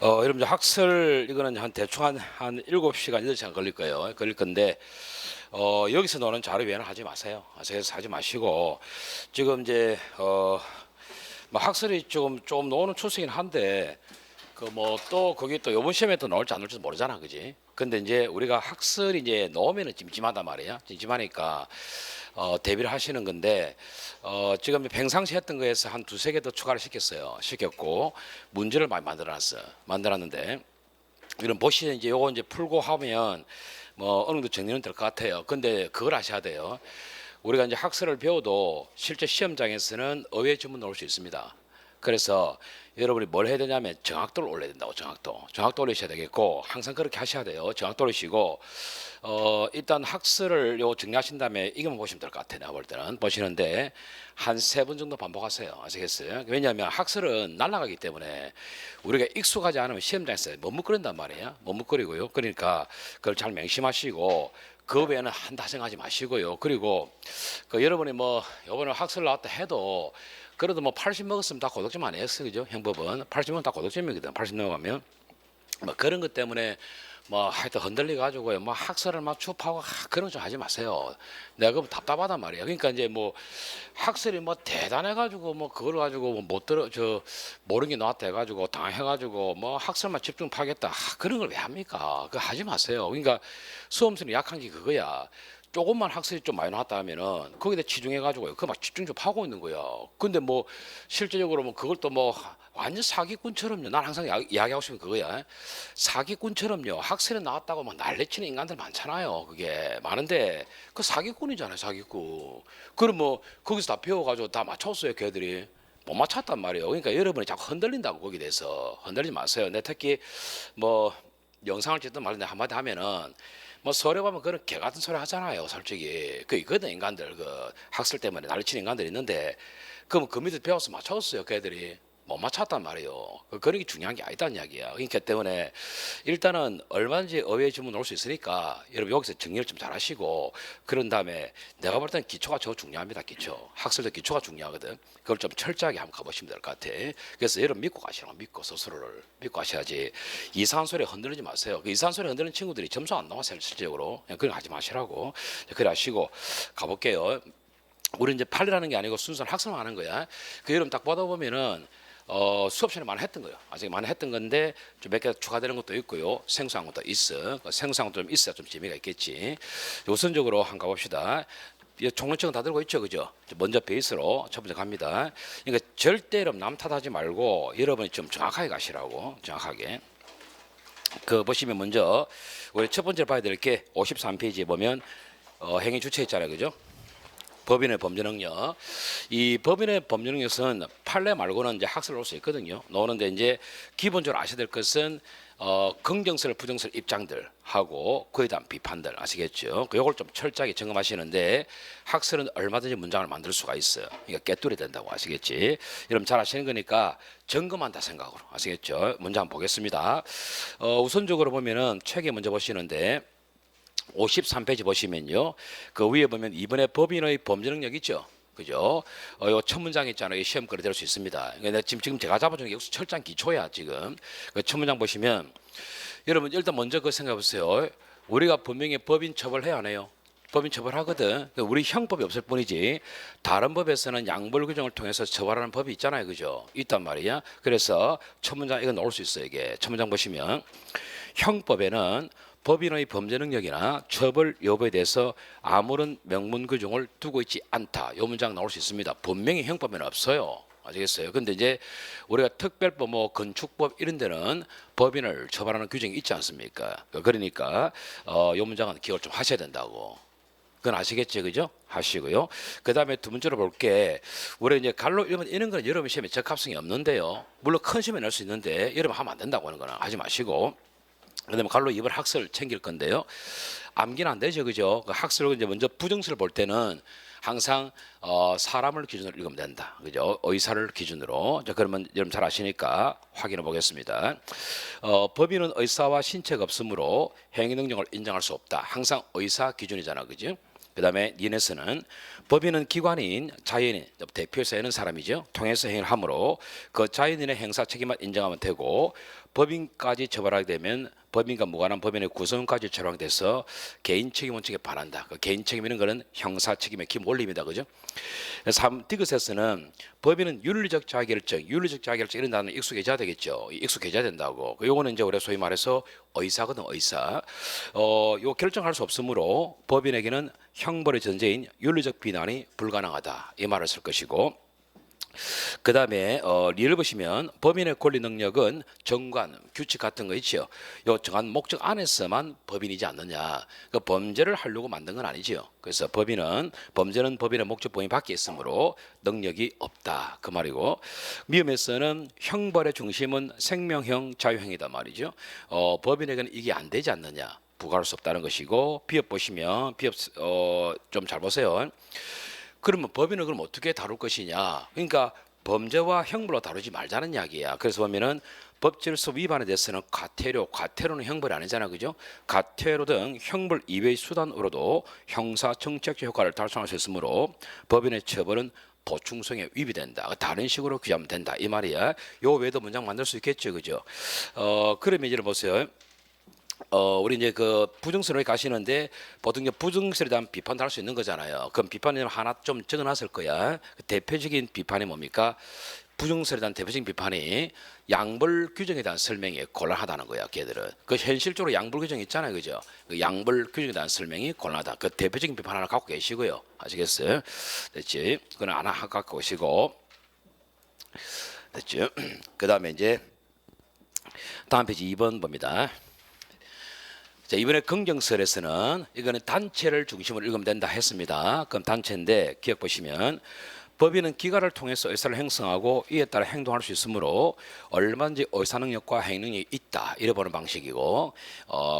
여러분 학설 이거는 한 대충 한 7시간 8시간 걸릴 거예요. 걸릴 건데 여기서 노는 자료 외에는 하지 마세요. 그래서 하지 마시고 지금 이제 뭐 학설이 좀 노는 추세긴 한데 그 뭐 또 거기 또 요번 시험에 또 나올지 안 나올지도 모르잖아, 그지? 근데 이제 우리가 학설이 이제 나오면은 찜찜하단 말이야. 찜찜하니까 대비를 하시는 건데 지금 평상시 했던 거에서 한 두세 개 더 추가를 시켰고 문제를 많이 만들었는데 이런 보시면 이제 요거 이제 풀고 하면 뭐 어느 정도 정리는 될 것 같아요. 근데 그걸 아셔야 돼요. 우리가 이제 학설을 배워도 실제 시험장에서는 의외 질문 나올 수 있습니다. 그래서 여러분이 뭘 해야 되냐면 정확도를 올려야 된다고. 정확도 올리셔야 되겠고 항상 그렇게 하셔야 돼요. 정확도 올리시고 일단 학설을 요 정리하신 다음에 이것만 보시면 될 것 같아요. 내가 볼 때는 보시는데 한 3번 정도 반복하세요. 아시겠어요? 왜냐하면 학설은 날아가기 때문에 우리가 익숙하지 않으면 시험장에서 머뭇거린단 말이에요. 머뭇거리고요. 그러니까 그걸 잘 명심하시고 그 외에는 한다 생각하지 마시고요. 그리고 그 여러분이 뭐 요번에 학설 나왔다 해도 그래도 뭐 80 먹었으면 다 고득점 아니었어, 그죠? 형법은 80은 다 고득점이거든. 80 넘어가면 뭐 그런 것 때문에 뭐 하여튼 흔들려 가지고요. 뭐 학설을 막 추파하고 그런 거 좀 하지 마세요. 내가 그거 답답하단 말이야. 그러니까 이제 뭐 학설이 뭐 대단해 가지고 뭐 그걸 가지고 뭐못 들어 저 모르는 게 나왔다 해 가지고 당해 가지고 뭐 학설만 집중 파겠다. 그런 걸 왜 합니까? 그거 하지 마세요. 그러니까 수험생이 약한 게 그거야. 조금만 학설이 좀 많이 나왔다 하면은 거기다 치중해 가지고요. 그 막 집중 좀 하고 있는 거야. 근데 뭐 실제적으로 뭐 그걸 또 뭐 완전 사기꾼처럼요. 난 항상 이야기하고 싶은 그거야. 사기꾼처럼요. 학설에 나왔다고 막 난리치는 인간들 많잖아요. 그게 많은데 그 사기꾼이잖아요. 사기꾼. 그럼 뭐 거기서 다 배워가지고 다 맞췄어요. 걔들이. 못 맞췄단 말이에요. 그러니까 여러분이 자꾸 흔들린다고 거기에 대해서 흔들리지 마세요. 내 특히 뭐 영상을 찍든 말든 한마디 하면은 뭐 서류 보면 그런 개 같은 소리 하잖아요. 솔직히 그 있거든 인간들 그 학설 때문에 난리치는 인간들 있는데 그럼 그 밑에 배워서 맞췄어요. 걔들이 못 맞췄단 말이에요. 그런 게 중요한 게 아니다는 이야기야. 그러니까 때문에 일단은 얼마든지 의외의 질문 올 수 있으니까 여러분 여기서 정리를 좀 잘 하시고 그런 다음에 내가 볼 때는 기초가 저 중요합니다. 기초. 학설도 기초가 중요하거든. 그걸 좀 철저하게 한번 가보시면 될 것 같아. 그래서 여러분 믿고 가시라고 믿고 스스로를 믿고 하셔야지 이상한 소리에 흔들리지 마세요. 그 이상한 소리에 흔들리는 친구들이 점수 안 나와요. 실질적으로. 그냥 그런 거 하지 마시라고. 그래 하시고 가볼게요. 우리 이제 판례라는 게 아니고 순수한 학습만 하는 거야. 그 여러분 딱 보다 보면은 수업 시간에 많이 했던 거예요. 아직 많이 했던 건데 좀 몇 개 추가되는 것도 있고요. 생소한 것도 있어. 그 생소한 것도 좀 있어야 좀 재미가 있겠지. 우선적으로 한번 가봅시다. 총론증은 다 들고 있죠, 그죠? 먼저 베이스로 첫 번째 갑니다. 그러니까 절대로 남 탓하지 말고 여러분이 좀 정확하게 가시라고, 정확하게. 그 보시면 먼저 우리 첫 번째 봐야 될 게 53페이지에 보면 행위 주체 있잖아요, 그죠? 법인의 범죄 능력. 이 법인의 범죄 능력은 판례 말고는 이제 학설을 올 수 있거든요. 나오는데 이제 기본적으로 아셔야 될 것은 긍정설, 부정설 입장들하고 그에 대한 비판들 아시겠죠? 요걸 좀 철저하게 점검하시는데 학설은 얼마든지 문장을 만들 수가 있어요. 그러니까 깨뚫이 된다고 아시겠지? 여러분 잘 아시는 거니까 점검한다 생각으로 아시겠죠? 문장 보겠습니다. 우선적으로 보면은 책에 먼저 보시는데 53페이지 보시면요. 그 위에 보면 이번에 법인의 범죄 능력 있죠. 그죠? 요 첫 문장 있잖아요. 시험 거리 될 수 있습니다. 근데 지금 제가 잡아준 게 철장 기초야 지금. 그 첫 문장 보시면 여러분 일단 먼저 그 생각해 보세요. 우리가 분명히 법인 처벌해야 하네요. 법인 처벌하거든. 우리 형법이 없을 뿐이지 다른 법에서는 양벌 규정을 통해서 처벌하는 법이 있잖아요. 그죠? 있단 말이야. 그래서 첫 문장 이거 나올 수 있어요. 이게 첫 문장 보시면 형법에는 법인의 범죄 능력이나 처벌 여부에 대해서 아무런 명문 규정을 두고 있지 않다. 이 문장 나올 수 있습니다. 분명히 형법에는 없어요. 아시겠어요? 근데 이제 우리가 특별법, 뭐 건축법 이런 데는 법인을 처벌하는 규정이 있지 않습니까? 그러니까 이 문장은 기억을 좀 하셔야 된다고. 그건 아시겠죠, 그죠? 하시고요. 그 다음에 두 번째로 볼게 우리 이제 갈로 이런 건 여러분 시험에 적합성이 없는데요. 물론 큰 시험에 낼 수 있는데 여러분 하면 안 된다고 하는 거는 하지 마시고. 그다음에 갈로 이번 학설 챙길 건데요. 암기는 안 되죠, 그죠? 그 학설을 이제 먼저 부정설을 볼 때는 항상 사람을 기준으로 읽으면 된다, 그죠? 의사를 기준으로. 자, 그러면 여러분 잘 아시니까 확인해 보겠습니다. 법인은 의사와 신체가 없으므로 행위 능력을 인정할 수 없다. 항상 의사 기준이잖아, 그죠? 그다음에 니네스는 법인은 기관인 자연인 대표에서 하는 사람이죠. 통해서 행위를 하므로 그 자연인의 행사 책임만 인정하면 되고 법인까지 처벌하게 되면 법인과 무관한 법인의 구성원까지 처벌돼서 개인 책임 원칙에 반한다. 그 개인 책임이라는 것은 형사 책임의 기본 원리입니다. 그죠? 그래서 디귿에서는 법인은 윤리적 자결정 이런 단어는 익숙해져야 되겠죠. 익숙해져야 된다고. 요거는 이제 우리가 소위 말해서 의사거든, 의사. 요 결정할 수 없으므로 법인에게는 형벌의 전제인 윤리적 비난이 불가능하다. 이 말을 쓸 것이고. 그 다음에 리를 보시면 법인의 권리 능력은 정관, 규칙 같은 거 있죠. 요 정한 목적 안에서만 법인이지 않느냐. 그 범죄를 하려고 만든 건 아니지요. 그래서 범죄는 법인의 목적 범위 밖에 있으므로 능력이 없다. 그 말이고 미음에서는 형벌의 중심은 생명형 자유형이다 말이죠. 법인에게는 이게 안 되지 않느냐. 부과할 수 없다는 것이고 비협 보시면 비협 좀 잘 보세요. 그러면 법인을 그럼 어떻게 다룰 것이냐? 그러니까 범죄와 형벌로 다루지 말자는 이야기야. 그래서 보면은 법질서 위반에 대해서는 과태료는 형벌이 아니잖아, 그죠? 과태료 등 형벌 이외의 수단으로도 형사 정책적 효과를 달성할 수 있으므로 법인의 처벌은 보충성에 위배된다. 다른 식으로 규정하면 된다. 이 말이야. 요 외에도 문장 만들 수 있겠죠, 그죠? 그러면 이제 보세요. 우리 이제 그 부정선을 가시는데 보통 이제 부정선에 대한 비판도 할 수 있는 거잖아요. 그럼 비판을 하나 좀 적어놨을 거야. 대표적인 비판이 뭡니까? 부정선에 대한 대표적인 비판이 양벌 규정에 대한 설명이 곤란하다는 거야. 걔들은 그 현실적으로 양벌 규정 있잖아요, 그죠? 그 양벌 규정에 대한 설명이 곤란하다. 그 대표적인 비판 하나 갖고 계시고요. 아시겠어요? 됐지? 그건 하나 갖고 오시고 됐죠? 그 다음에 이제 다음 페이지 2번 봅니다. 자, 이번에 긍정설에서는 이거는 단체를 중심으로 읽으면 된다 했습니다. 그럼 단체인데 기억 보시면 법인은 기관을 통해서 의사를 형성하고 이에 따라 행동할 수 있으므로 얼마든지 의사능력과 행능력이 있다 이래 보는 방식이고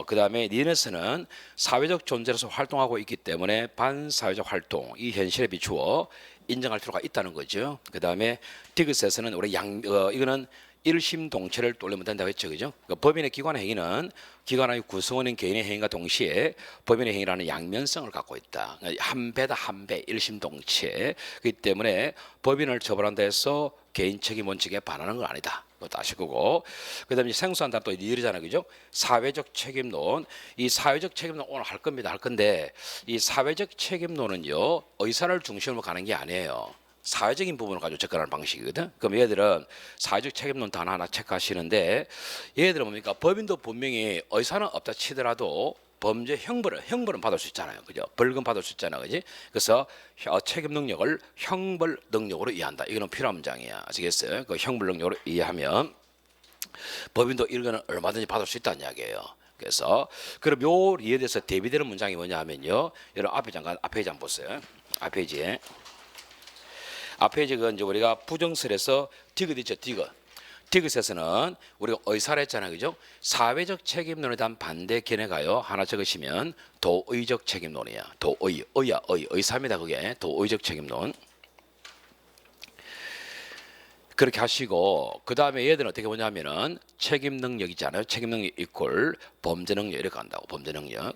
그 다음에 니네스는 사회적 존재로서 활동하고 있기 때문에 반사회적 활동 이 현실에 비추어 인정할 필요가 있다는 거죠. 그 다음에 디귿에서는 우리 이거는 일심동체를 돌리면 된다고 했죠, 그죠? 그러니까 법인의 기관 행위는 기관의 구성원인 개인의 행위과 동시에 법인의 행위라는 양면성을 갖고 있다. 한 배다 한 배, 일심동체. 그렇기 때문에 법인을 처벌한다 해서 개인 책임 원칙에 반하는 건 아니다. 그것도 아실 거고. 그다음에 생소한 단어 또 이르잖아요, 그죠? 사회적 책임론. 이 사회적 책임론 오늘 할 겁니다. 할 건데 이 사회적 책임론은요 의사를 중심으로 가는 게 아니에요. 사회적인 부분을 가지고 접근하는 방식이거든. 그럼 얘들은 사회적 책임론 단어 하나 체크하시는데 얘들은 뭡니까? 법인도 분명히 의사는 없다 치더라도 범죄 형벌은 받을 수 있잖아요, 그죠? 벌금 받을 수 있잖아, 그지? 그래서 책임 능력을 형벌 능력으로 이해한다. 이거는 필요한 문장이야, 아시겠어요? 그 형벌 능력으로 이해하면 법인도 이거는 얼마든지 받을 수 있다는 이야기예요. 그래서 그럼 요 이에 대해서 대비되는 문장이 뭐냐면요, 여러분 앞에 잠깐 앞에 장 보세요. 앞에 지금 이제 우리가 부정설에서 디귿 있죠, 디귿에서는 우리가 의사를 했잖아요, 그죠? 사회적 책임론에 대한 반대 견해가요. 하나 적으시면 도의적 책임론이야. 의사입니다, 그게 도의적 책임론. 그렇게 하시고 그 다음에 얘들은 어떻게 보냐면은 책임 능력 있잖아요. 책임 능력 이퀄 범죄 능력 이렇게 간다고. 범죄 능력.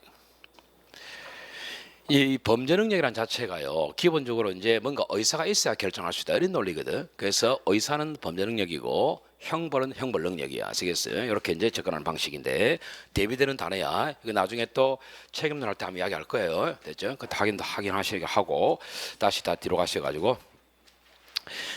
이 범죄 능력이란 자체가요 기본적으로 이제 뭔가 의사가 있어야 결정할 수 있다 이런 논리거든. 그래서 의사는 범죄 능력이고 형벌은 형벌 능력이야. 아시겠어요? 이렇게 이제 접근하는 방식인데 대비되는 단어야. 이거 나중에 또 책임론 할 때 한번 이야기할 거예요. 됐죠? 그 확인하시게 하고 다시 다 뒤로 가셔가지고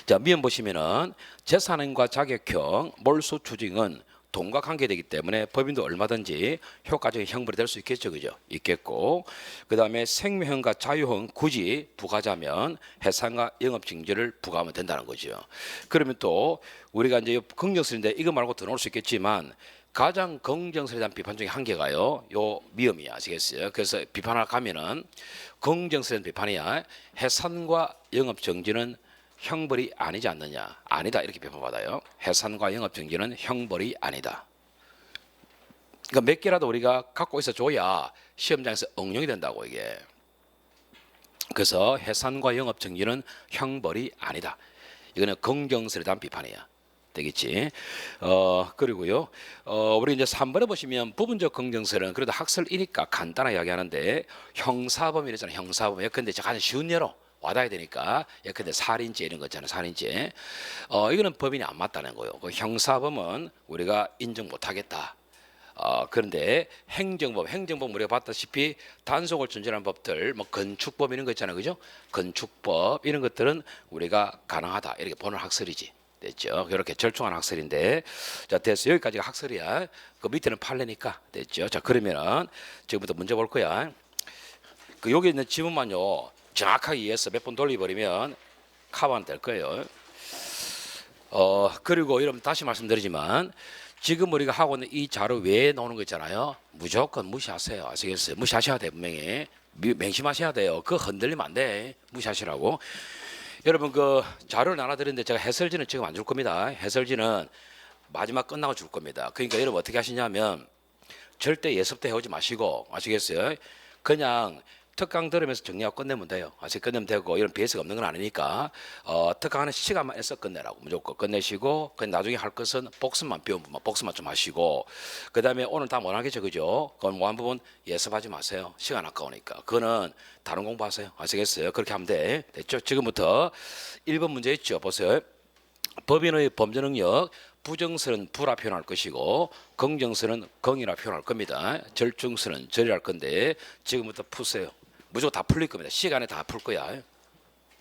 자 미음 보시면은 재산행과 자격형 몰수 추징은 돈과 관계되기 때문에 법인도 얼마든지 효과적인 형벌이 될 수 있겠죠, 그죠? 있겠고 그 다음에 생명형과 자유형 굳이 부과자면 해상과 영업징계를 부과하면 된다는 거죠. 그러면 또 우리가 이제 긍정설인데 이거 말고 더 나올 수 있겠지만 가장 긍정설에 대한 비판 중에 한 개가요 요 미음이야. 아시겠어요? 그래서 비판하러 가면은 긍정설에 대한 비판이야. 해산과 영업정지는 형벌이 아니지 않느냐. 아니다 이렇게 비판받아요. 해산과 영업정지는 형벌이 아니다. 그러니까 몇 개라도 우리가 갖고 있어줘야 시험장에서 응용이 된다고 이게. 그래서 해산과 영업정지는 형벌이 아니다. 이거는 긍정설에 대한 비판이야. 되겠지. 그리고요. 우리 이제 3번에 보시면 부분적 긍정설은 그래도 학설이니까 간단하게 이야기하는데 형사범이랬잖아요. 형사범. 예컨대 가장 쉬운 예로 와닿아야 되니까 예컨대 살인죄 이런 거 있잖아요. 살인죄. 이거는 법인이 안 맞다는 거예요. 그 형사범은 우리가 인정 못하겠다. 그런데 행정법 우리가 봤다시피 단속을 준전한 법들, 뭐 건축법 이런 거 있잖아요, 그죠? 건축법 이런 것들은 우리가 가능하다 이렇게 보는 학설이지, 됐죠? 이렇게 절충한 학설인데, 자 됐어. 여기까지가 학설이야. 그 밑에는 판례니까 됐죠? 자 그러면은 지금부터 문제 볼 거야. 그 여기 있는 지문만요 정확하게 이해해서 몇 번 돌려버리면 커버는 될 거예요. 그리고 여러분 다시 말씀드리지만. 지금 우리가 하고 있는 이 자료 외에 나오는 거 있잖아요. 무조건 무시하세요. 아시겠어요? 무시하셔야 돼요. 분명히 맹심하셔야 돼요. 그거 흔들리면 안 돼. 무시하시라고. 여러분 그 자료를 나눠드렸는데 제가 해설지는 지금 안 줄 겁니다. 해설지는 마지막 끝나고 줄 겁니다. 그러니까 여러분 어떻게 하시냐면 절대 예습 때 해오지 마시고, 아시겠어요? 그냥 특강 들으면서 정리하고 끝내면 돼요. 끝내면 되고, 이런 BS가 없는 건 아니니까 특강하는 시간만 해서 끝내라고 무조건 끝내시고, 그냥 나중에 할 것은 복습만 배운 부분 복습만 좀 하시고, 그 다음에 오늘 다 못하겠죠, 그죠? 그건 뭐 한 부분 예습하지 마세요. 시간 아까우니까. 그거는 다른 공부하세요. 아시겠어요? 그렇게 하면 돼. 됐죠? 지금부터 1번 문제 있죠. 보세요. 법인의 범죄 능력, 부정설은 부라 표현할 것이고 긍정설은 긍이라 표현할 겁니다. 절충설은 절이랄 건데 지금부터 푸세요. 무조건 다 풀릴 겁니다. 시간에 다 풀 거야.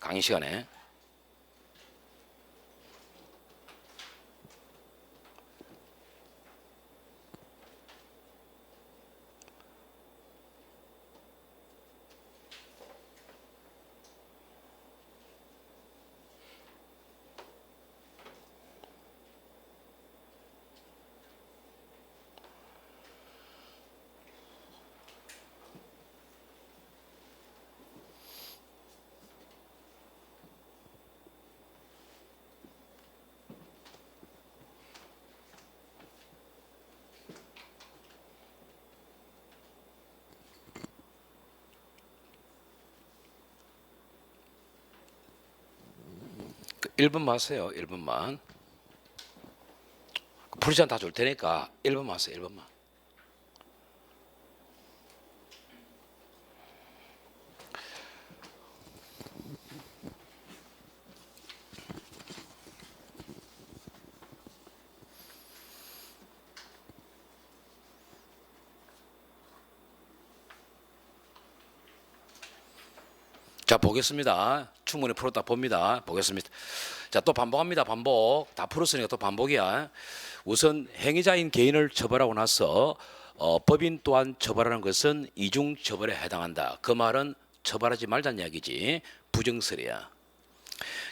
강의 시간에. 그 1번만 하세요. 1번만. 풀이잔 다 줄 테니까 1번만 하세요. 1번만. 자 보겠습니다. 충분히 풀었다 봅니다. 보겠습니다. 자 또 반복합니다. 반복. 다 풀었으니까 또 반복이야. 우선 행위자인 개인을 처벌하고 나서 법인 또한 처벌하는 것은 이중 처벌에 해당한다. 그 말은 처벌하지 말자는 이야기지. 부정설이야.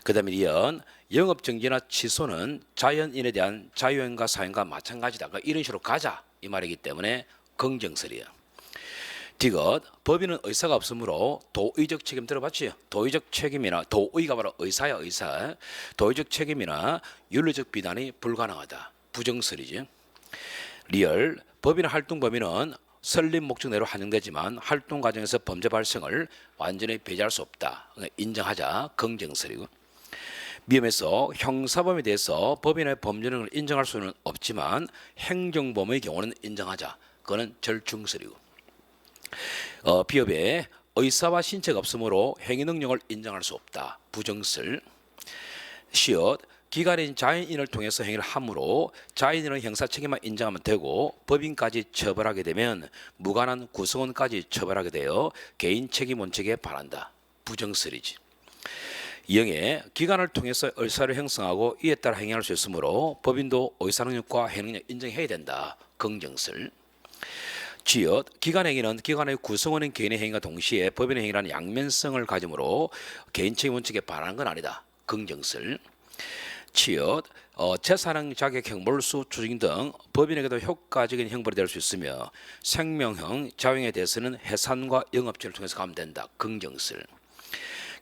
그 다음에 이은 영업정지나 취소는 자연인에 대한 자유행위과 사행과 마찬가지다. 이런 식으로 가자 이 말이기 때문에 긍정설이야. 디귿 법인은 의사가 없으므로 도의적 책임 들어봤지? 도의적 책임이나 도의가 바로 의사야 의사. 도의적 책임이나 윤리적 비난이 불가능하다. 부정설이지. 리얼 법인의 활동 범위는 설립 목적 내로 한정되지만 활동 과정에서 범죄 발생을 완전히 배제할 수 없다. 인정하자. 긍정설이고. 미음에서 형사범에 대해서 법인의 범죄를 인정할 수는 없지만 행정범의 경우는 인정하자. 그거는 절충설이고. 비업에 의사와 신체가 없으므로 행위 능력을 인정할 수 없다. 부정설. 시옷 기관인 자연인을 통해서 행위를 함으로 자연인은 형사 책임만 인정하면 되고 법인까지 처벌하게 되면 무관한 구성원까지 처벌하게 되어 개인 책임 원칙에 반한다. 부정설이지. 이영에 기관을 통해서 의사를 형성하고 이에 따라 행위할 수 있으므로 법인도 의사 능력과 행위 능력 인정해야 된다. 긍정설. 지읒 기관 행위는 기관의 구성원인 개인의 행위와 동시에 법인의 행위라는 양면성을 가지므로 개인 책임 원칙에 반하는 건 아니다. 긍정설. 치읓 재산행 자격형 몰수 추징 등 법인에게도 효과적인 형벌이 될 수 있으며 생명형 자유행위에 대해서는 해산과 영업죄를 통해서 가면 된다. 긍정설.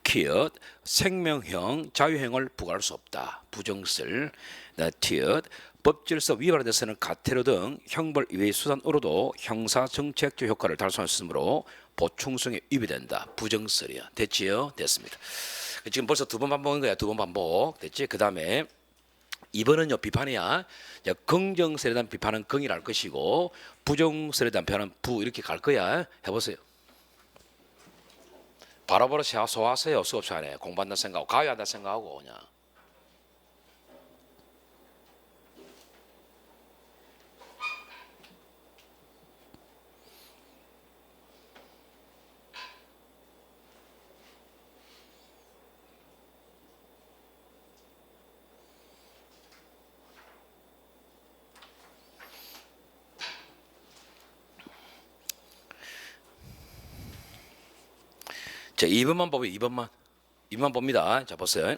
키읔 생명형 자유행을 부과할 수 없다. 부정설. 티읕 법질서 위반에 대해서는 가태료 등 형벌 이외의 수단으로도 형사정책적 효과를 달성할 수 있으므로 보충성에 위배된다. 부정설이야. 됐지요? 됐습니다. 지금 벌써 두 번 반복한 거야. 두 번 반복. 됐지? 그 다음에 2번은요 비판이야. 자, 긍정설에 대한 비판은 긍이랄 것이고 부정설에 대한 비판은 부 이렇게 갈 거야. 해보세요. 바로바로 소화하세요. 수업 시간에 공부한다 생각하고 가위한다 생각하고 그냥. 자, 2번만 보면 2번만 봅니다. 자, 보세요.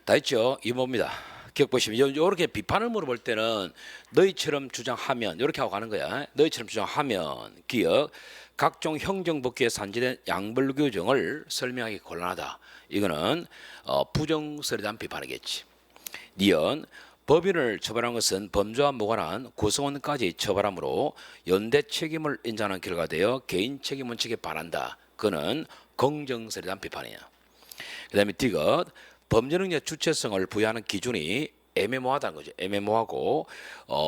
다 했죠? 2번 봅니다. 기억 보시면 이렇게 비판을 물어볼 때는 너희처럼 주장하면 이렇게 하고 가는 거야. 너희처럼 주장하면 기억 각종 행정법규에 산지된 양벌 규정을 설명하기 곤란하다. 이거는 부정설에 대한 비판이겠지. 니은 법인을 처벌한 것은 범죄와 무관한 구성원까지 처벌하므로 연대 책임을 인정하는 결과되어 개인 책임 원칙에 반한다. 그는 긍정설에 대한 비판이야. 그 다음에 디귿 범죄능력 주체성을 부여하는 기준이 애매모호하다는 거죠. 애매모호하고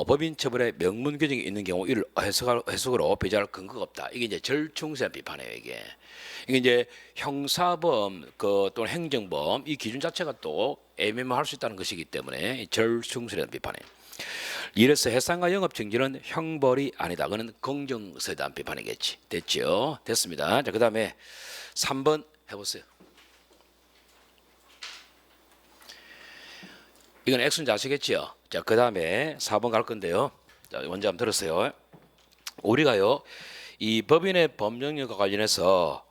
법인 처벌에 명문 규정이 있는 경우 이를 해석으로 배제할 근거가 없다. 이게 이제 절충세 비판이에요. 이게 이제 형사범 또는 행정범 이 기준 자체가 또 애매모호할 수 있다는 것이기 때문에 절충세에 대한 비판이에요. 이래서 해상과 영업 정지는 형벌이 아니다. 그는 긍정서에 대한 비판이겠지. 됐죠? 됐습니다. 자, 그다음에 3번 해보세요. 이건 X는 아시겠죠? 자, 그다음에 4번 갈 건데요. 자, 먼저 한번 들었어요. 우리가요 이 법인의 법령력과 관련해서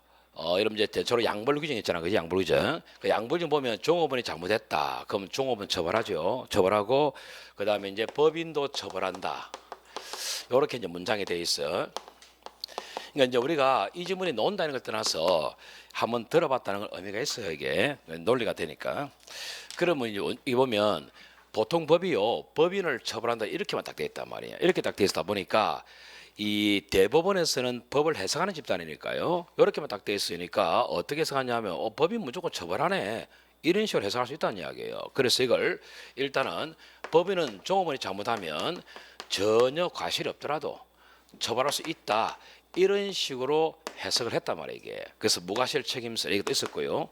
이런 이제 대체로 양벌 규정 있잖아, 그지? 양벌 규정. 그 양벌 규정 보면 종업원이 잘못했다. 그럼 종업원 처벌하죠. 처벌하고 그 다음에 이제 법인도 처벌한다. 이렇게 이제 문장이 돼 있어. 그러니까 이제 우리가 이 지문이 나온다는 걸 떠나서 한번 들어봤다는 걸 의미가 있어요. 이게 논리가 되니까. 그러면 이제 보면 보통 법이요 법인을 처벌한다 이렇게만 딱 돼 있단 말이에요. 이렇게 딱 돼 있다 보니까 이 대법원에서는 법을 해석하는 집단이니까요. 이렇게만 딱 돼 있으니까 어떻게 해석하냐면 법인 무조건 처벌하네. 이런 식으로 해석할 수 있다는 이야기예요. 그래서 이걸 일단은 법인은 종업원이 잘못하면 전혀 과실이 없더라도 처벌할 수 있다. 이런 식으로 해석을 했단 말이에요. 이게. 그래서 무과실 책임서 이것도 있었고요.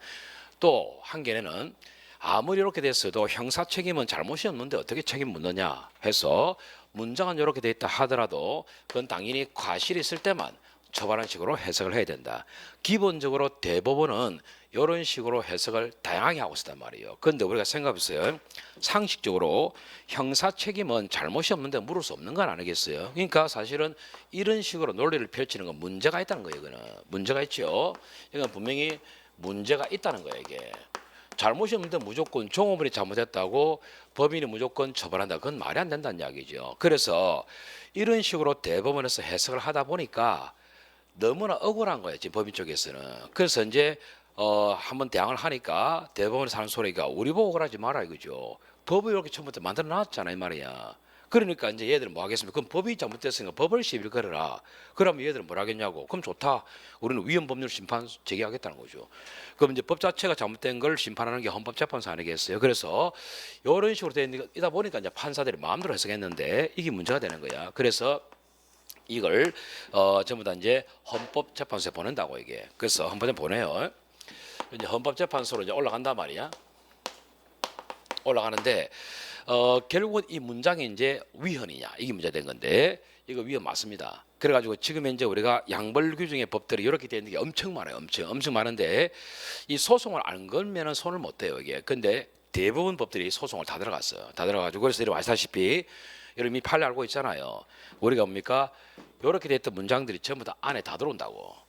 또 한 개는 아무리 이렇게 됐어도 형사 책임은 잘못이 없는데 어떻게 책임 묻느냐 해서 문장은 이렇게 돼 있다 하더라도 그건 당연히 과실이 있을 때만 처벌하는 식으로 해석을 해야 된다. 기본적으로 대법원은 이런 식으로 해석을 다양하게 하고 있단 말이에요. 그런데 우리가 생각해보세요. 상식적으로 형사 책임은 잘못이 없는데 물을 수 없는 건 아니겠어요. 그러니까 사실은 이런 식으로 논리를 펼치는 건 문제가 있다는 거예요. 이거는 문제가 있죠. 이건 분명히 문제가 있다는 거예요. 이게. 잘못이 없는데 무조건 종업원이 잘못했다고 법인이 무조건 처벌한다. 그건 말이 안 된다는 이야기죠. 그래서 이런 식으로 대법원에서 해석을 하다 보니까 너무나 억울한 거예요. 지금 법인 쪽에서는. 그래서 이제 한번 대항을 하니까 대법원에서 하는 소리가 우리 보고 그러지 마라 이거죠. 법을 이렇게 처음부터 만들어 놨잖아 이 말이야. 그러니까 이제 얘들은 뭐 하겠습니까? 그럼 법이 잘못됐으니까 법을 시비를 걸어라. 그러면 얘들은 뭘 하겠냐고. 그럼 좋다. 우리는 위헌법률 심판 제기하겠다는 거죠. 그럼 이제 법 자체가 잘못된 걸 심판하는 게 헌법재판소 아니겠어요? 그래서 이런 식으로 되다 보니까 이제 판사들이 마음대로 해석했는데 이게 문제가 되는 거야. 그래서 이걸 전부 다 이제 헌법재판소에 보낸다고 이게. 그래서 헌법재판소에 보내요. 이제 헌법재판소로 이제 올라간단 말이야. 올라가는데 결국은 이 문장이 이제 위헌이냐 이게 문제된 건데 이거 위헌 맞습니다. 그래가지고 지금 현재 우리가 양벌 규정의 법들이 이렇게 되는 게 엄청 많아요. 엄청 많은데 이 소송을 안 걸면은 손을 못 대요 이게. 근데 대부분 법들이 소송을 다 들어갔어요. 다 들어가지고 그래서 여러분 아시다시피 여러분 이미 판례 알고 있잖아요. 우리가 뭡니까 이렇게 됐던 문장들이 전부 다 안에 다 들어온다고.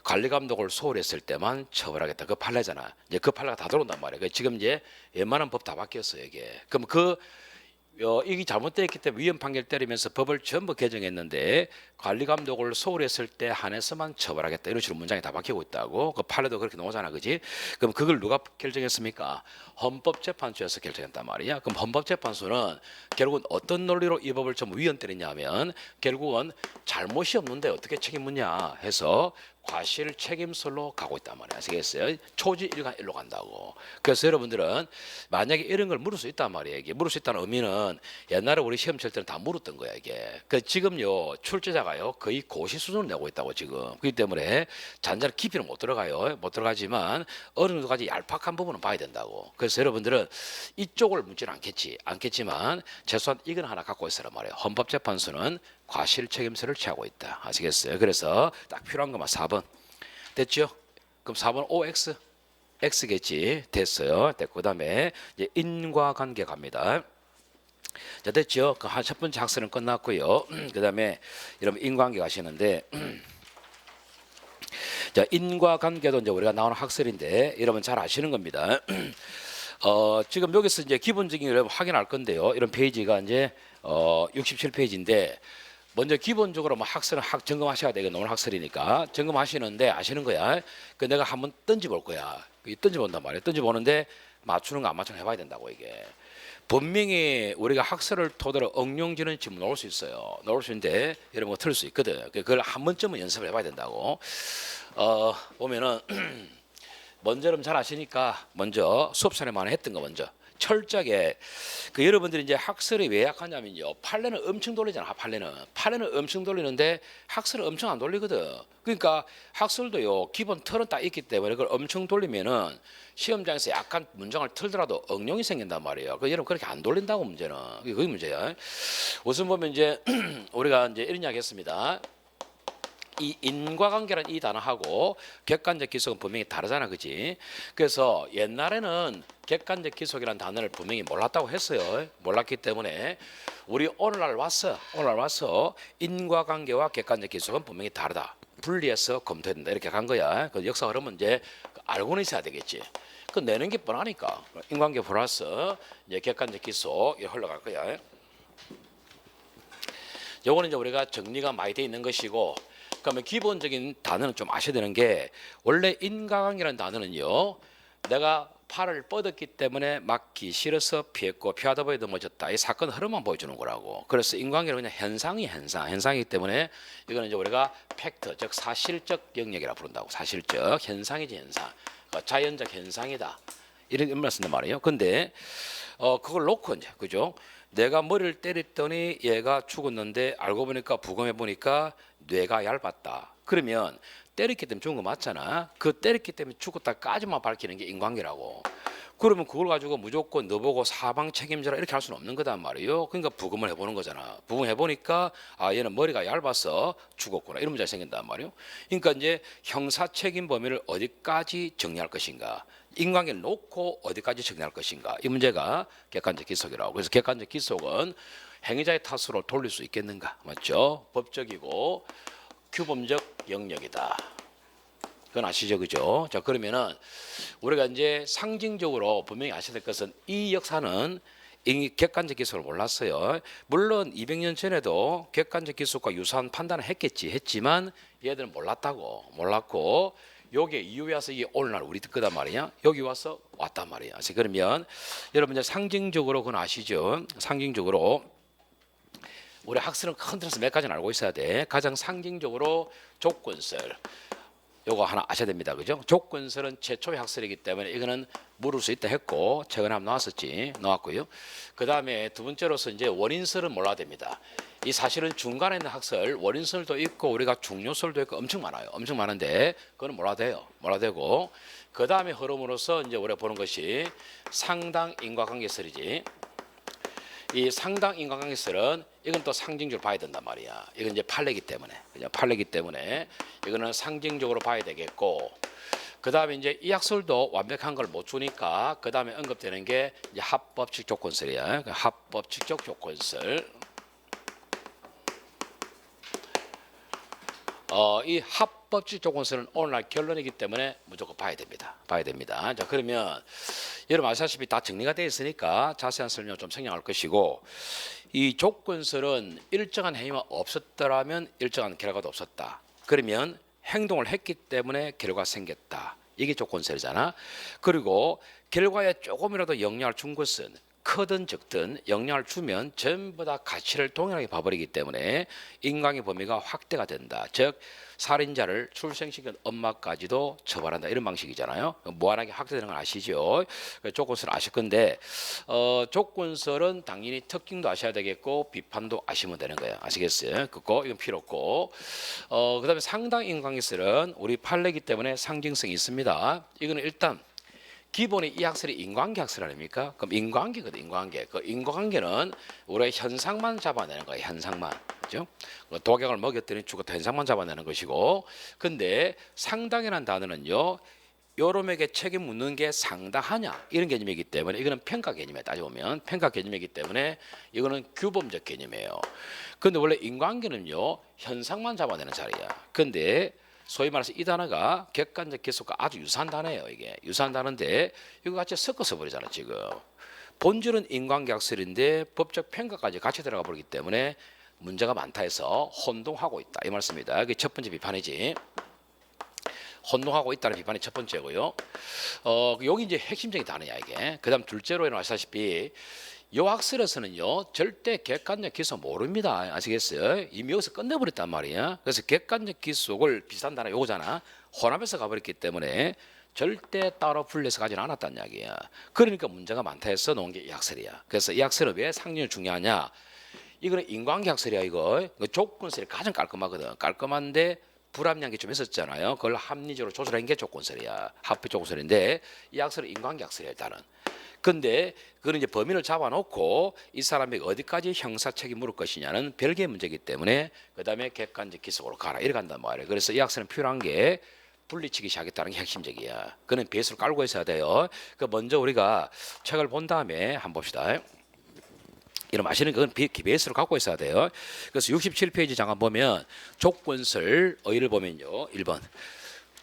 관리 감독을 소홀했을 때만 처벌하겠다. 그 판례잖아. 이제 그 판례가 다 들어온단 말이에요. 지금 이제 웬만한 법 다 바뀌었어요, 이게. 그럼 이게 잘못됐기 때문에 위헌 판결 때리면서 법을 전부 개정했는데 관리 감독을 소홀했을 때 한해서만 처벌하겠다. 이런 식으로 문장이 다 바뀌고 있다고. 그 판례도 그렇게 나오잖아, 그지? 그럼 그걸 누가 결정했습니까? 헌법재판소에서 결정했단 말이야. 그럼 헌법재판소는 결국은 어떤 논리로 이 법을 좀 위헌 때리냐면 결국은 잘못이 없는데 어떻게 책임 묻냐 해서 과실 책임설로 가고 있단 말이야. 아시겠어요? 초지 일간 일로 간다고. 그래서 여러분들은 만약에 이런 걸 물을 수 있단 말이에요. 이게 물을 수 있다는 의미는 옛날에 우리 시험 칠 때는 다 물었던 거야 이게. 그 지금요 출제자가요 거의 고시 수준을 내고 있다고 지금. 그렇기 때문에 잔잔한 깊이는 못 들어가요. 못 들어가지만 어느 정도까지 얄팍한 부분은 봐야 된다고. 그래서 여러분들은 이쪽을 묻지는 않겠지만 최소한 이건 하나 갖고 있으란 말이에요. 헌법재판소는 과실 책임서를 취하고 있다. 아시겠어요? 그래서 딱 필요한 것만 4번. 됐죠? 그럼 4번 OX X겠지. 됐어요. 됐고 그다음에 이제 인과관계 갑니다. 자, 됐죠? 그 첫 번째 학설은 끝났고요. 그다음에 여러분 인과관계 가시는데 자, 인과관계도 이제 우리가 나오는 학설인데 여러분 잘 아시는 겁니다. 지금 여기서 이제 기본적인 걸 확인할 건데요. 이런 페이지가 이제 67페이지인데 먼저 기본적으로 뭐 학설은 점검하셔야 되겠네. 오늘 학설이니까 점검하시는데 아시는 거야. 그 내가 한번 던져볼 거야. 던져본단 말이야. 던져보는데 맞추는 거 안 맞추는 거 해봐야 된다고 이게. 분명히 우리가 학설을 토대로 응용지는 지금 나올 수 있어요. 나올 수 있는데 여러분 틀릴 수 있거든. 그걸 한 번쯤은 연습을 해봐야 된다고. 보면은 먼저 여러분 잘 아시니까 먼저 수업 시간에 했던 거 먼저 철저하게 그 여러분들이 이제 학설이 왜 약하냐면요. 판례는 엄청 돌리잖아. 판례는 엄청 돌리는데 학설은 엄청 안 돌리거든. 그러니까 학설도요 기본 틀은 딱 있기 때문에 그걸 엄청 돌리면은 시험장에서 약간 문장을 틀더라도 응용이 생긴단 말이에요. 그 여러분 그렇게 안 돌린다고 문제는 그게 문제야. 우선 보면 이제 우리가 이제 이런 이야기 했습니다. 이 인과관계라는 이 단어하고 객관적 기속은 분명히 다르잖아, 그지? 그래서 옛날에는 객관적 기속이라는 단어를 분명히 몰랐다고 했어요. 몰랐기 때문에 우리 오늘날 와서 인과관계와 객관적 기속은 분명히 다르다. 분리해서 검토해야 된다. 이렇게 간 거야. 그 역사 흐름은 이제 알고는 있어야 되겠지. 그 내는 게 뻔하니까 인과관계 플러스 이제 객관적 기속 이 흘러갈 거야. 요거는 이제 우리가 정리가 많이 돼 있는 것이고. 그러면 기본적인 단어는 좀 아셔야 되는 게 원래 인과관계라는 단어는요. 내가 팔을 뻗었기 때문에 맞기 싫어서 피했고 피하다 보니 넘어졌다. 이 사건 흐름만 보여주는 거라고. 그래서 인과관계는 그냥 현상이기 때문에 이거는 이제 우리가 팩트, 즉 사실적 영역이라 부른다고. 사실적 현상이지 현상. 자연적 현상이다. 이런 의미를 쓴단 말이에요. 근데 그걸 놓고 이제 그죠? 내가 머리를 때렸더니 얘가 죽었는데 알고 보니까 부검해 보니까 뇌가 얇았다. 그러면 때렸기 때문에 죽은 거 맞잖아. 그 때렸기 때문에 죽었다까지만 밝히는 게 인과관계라고. 그러면 그걸 가지고 무조건 너보고 사방 책임져라 이렇게 할 수는 없는 거단 말이에요. 그러니까 부검을 해보는 거잖아. 부검해 보니까 아 얘는 머리가 얇아서 죽었구나 이런 문제가 생긴단 말이에요. 그러니까 이제 형사 책임 범위를 어디까지 정리할 것인가. 인과관계를 놓고 어디까지 정리할 것인가. 이 문제가 객관적 기속이라고. 그래서 객관적 기속은 행위자의 탓으로 돌릴 수 있겠는가. 맞죠? 법적이고 규범적 영역이다. 그건 아시죠? 그죠? 자, 그러면은 우리가 이제 상징적으로 분명히 아셔야 될 것은 이 역사는 이 객관적 기속을 몰랐어요. 물론 200년 전에도 객관적 기속과 유사한 판단을 했지만 얘들은 몰랐고 요게 이후에 와서 이게 오늘날 우리 거단 말이야. 여기 와서 왔단 말이야. 그래서 그러면 여러분 이제 상징적으로 그건 아시죠? 상징적으로 우리 학설은 큰 틀에서 몇 가지는 알고 있어야 돼. 가장 상징적으로 조건설. 요거 하나 아셔야 됩니다. 그죠? 조건설은 최초의 학설이기 때문에 이거는 물을 수 있다 했고 최근에 한번 나왔고요. 그 다음에 두 번째로서 이제 원인설은 몰라야 됩니다. 이 사실은 중간에 있는 학설 원인설도 있고 우리가 중요설도 있고 엄청 많아요. 엄청 많은데 그거는 몰라도 되고 그 다음에 흐름으로서 이제 우리가 보는 것이 상당 인과관계설이지. 이 상당 인과관계설은 이건 또 상징적으로 봐야 된단 말이야. 이건 이제 판례기 때문에 이거는 상징적으로 봐야 되겠고 그 다음에 이제 이 학설도 완벽한 걸 못 주니까 그 다음에 언급되는 게 이제 합법적 조건설이야. 합법적 조건설. 이 합법적 조건설은 오늘날 결론이기 때문에 무조건 봐야 됩니다. 자, 그러면 여러분 아시다시피 다 정리가 되어 있으니까 자세한 설명 좀 생략할 것이고 이 조건설은 일정한 행위만 없었더라면 일정한 결과도 없었다. 그러면 행동을 했기 때문에 결과가 생겼다. 이게 조건설이잖아. 그리고 결과에 조금이라도 영향을 준 것은 크든 적든 영향을 주면 전부 다 가치를 동일하게 봐버리기 때문에 인과관계 범위가 확대가 된다. 즉 살인자를 출생시킨 엄마까지도 처벌한다. 이런 방식이잖아요. 무한하게 확대되는 걸 아시죠? 조건설 아실 건데 조건설은 당연히 특징도 아셔야 되겠고 비판도 아시면 되는 거예요. 아시겠어요? 그거 이건 필요 없고 그다음에 상당 인과관계설은 우리 판례이기 때문에 상징성이 있습니다. 이거는 일단 기본에 이 학설이 인과관계 학설 아닙니까? 그럼 인과관계거든, 인과관계. 그 인과관계는 우리의 현상만 잡아내는 거예요, 현상만. 그죠? 독약을 먹였더니 죽었다 현상만 잡아내는 것이고, 근데 상당이라는 단어는요, 요놈에게 책임 묻는 게 상당하냐 이런 개념이기 때문에 이거는 평가 개념에 따져보면 평가 개념이기 때문에 이거는 규범적 개념이에요. 근데 원래 인과관계는요, 현상만 잡아내는 자리야. 근데 소위 말해서 이 단어가 객관적 기술과 아주 유사한 단어예요. 이게 유사한 단어인데 이거 같이 섞어서 버리잖아 지금. 본질은 인과관계학설인데 법적 평가까지 같이 들어가 버리기 때문에 문제가 많다 해서 혼동하고 있다 이 말씀입니다. 이게 첫 번째 비판이지. 혼동하고 있다는 비판이 첫 번째고요. 여기 이제 핵심적인 단어야 이게. 그다음 둘째로 아시다시피 요 학설에서는요 절대 객관적 기속 모릅니다. 아시겠어요? 이미 여기서 끝내버렸단 말이야. 그래서 객관적 기속을 비슷한 단어 요거잖아. 혼합해서 가버렸기 때문에 절대 따로 분리해서 가지는 않았단 이야기야. 그러니까 문제가 많다 해서 놓은 게 이 학설이야. 그래서 이 학설은 왜 상징이 중요하냐? 이거는 인과관계 학설이야 이거. 조건설이 가장 깔끔하거든. 깔끔한데 불합리한 게 좀 있었잖아요. 그걸 합리적으로 조절한 게 조건설이야. 합의 조건설인데 이 학설은 인과관계 학설이야 일단은. 근데 그는 이제 범인을 잡아놓고 이 사람이 어디까지 형사 책임 물을 것이냐는 별개의 문제이기 때문에 그 다음에 객관적 기속으로 가라 이래 간단 말이에요. 그래서 이 학설은 필요한 게 분리치기 시작했다는 게 핵심적이야. 그는 베이스를 깔고 있어야 돼요. 그 먼저 우리가 책을 본 다음에 한번 봅시다. 이런 아시는 그건 베이스를 갖고 있어야 돼요. 그래서 67페이지 잠깐 보면 조건설 어휘를 보면요. 1번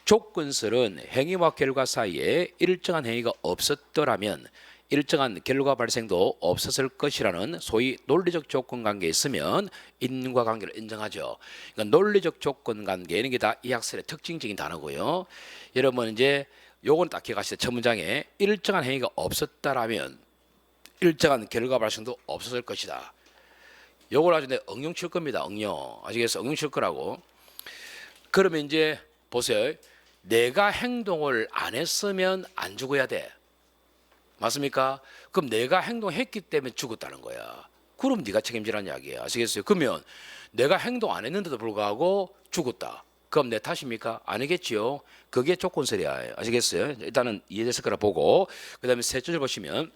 조건설은 행위와 결과 사이에 일정한 행위가 없었더라면 일정한 결과 발생도 없었을 것이라는 소위 논리적 조건관계에 있으면 인과관계를 인정하죠. 그러니까 논리적 조건관계 이런 게 다 이 학설의 특징적인 단어고요. 여러분 이제 요건 딱 기억하시죠. 첫 문장에 일정한 행위가 없었다라면 일정한 결과 발생도 없었을 것이다. 요걸 아주 내가 응용 칠 겁니다. 응용. 아시겠어요? 응용 칠 거라고. 그러면 이제 보세요. 내가 행동을 안 했으면 안 죽어야 돼. 맞습니까? 그럼 내가 행동했기 때문에 죽었다는 거야. 그럼 네가 책임지라는 이야기야. 아시겠어요? 그러면 내가 행동 안 했는데도 불구하고 죽었다. 그럼 내 탓입니까? 아니겠지요. 그게 조건설이야. 아시겠어요? 일단은 이해됐을 거라 보고 그 다음에 세 줄을 보시면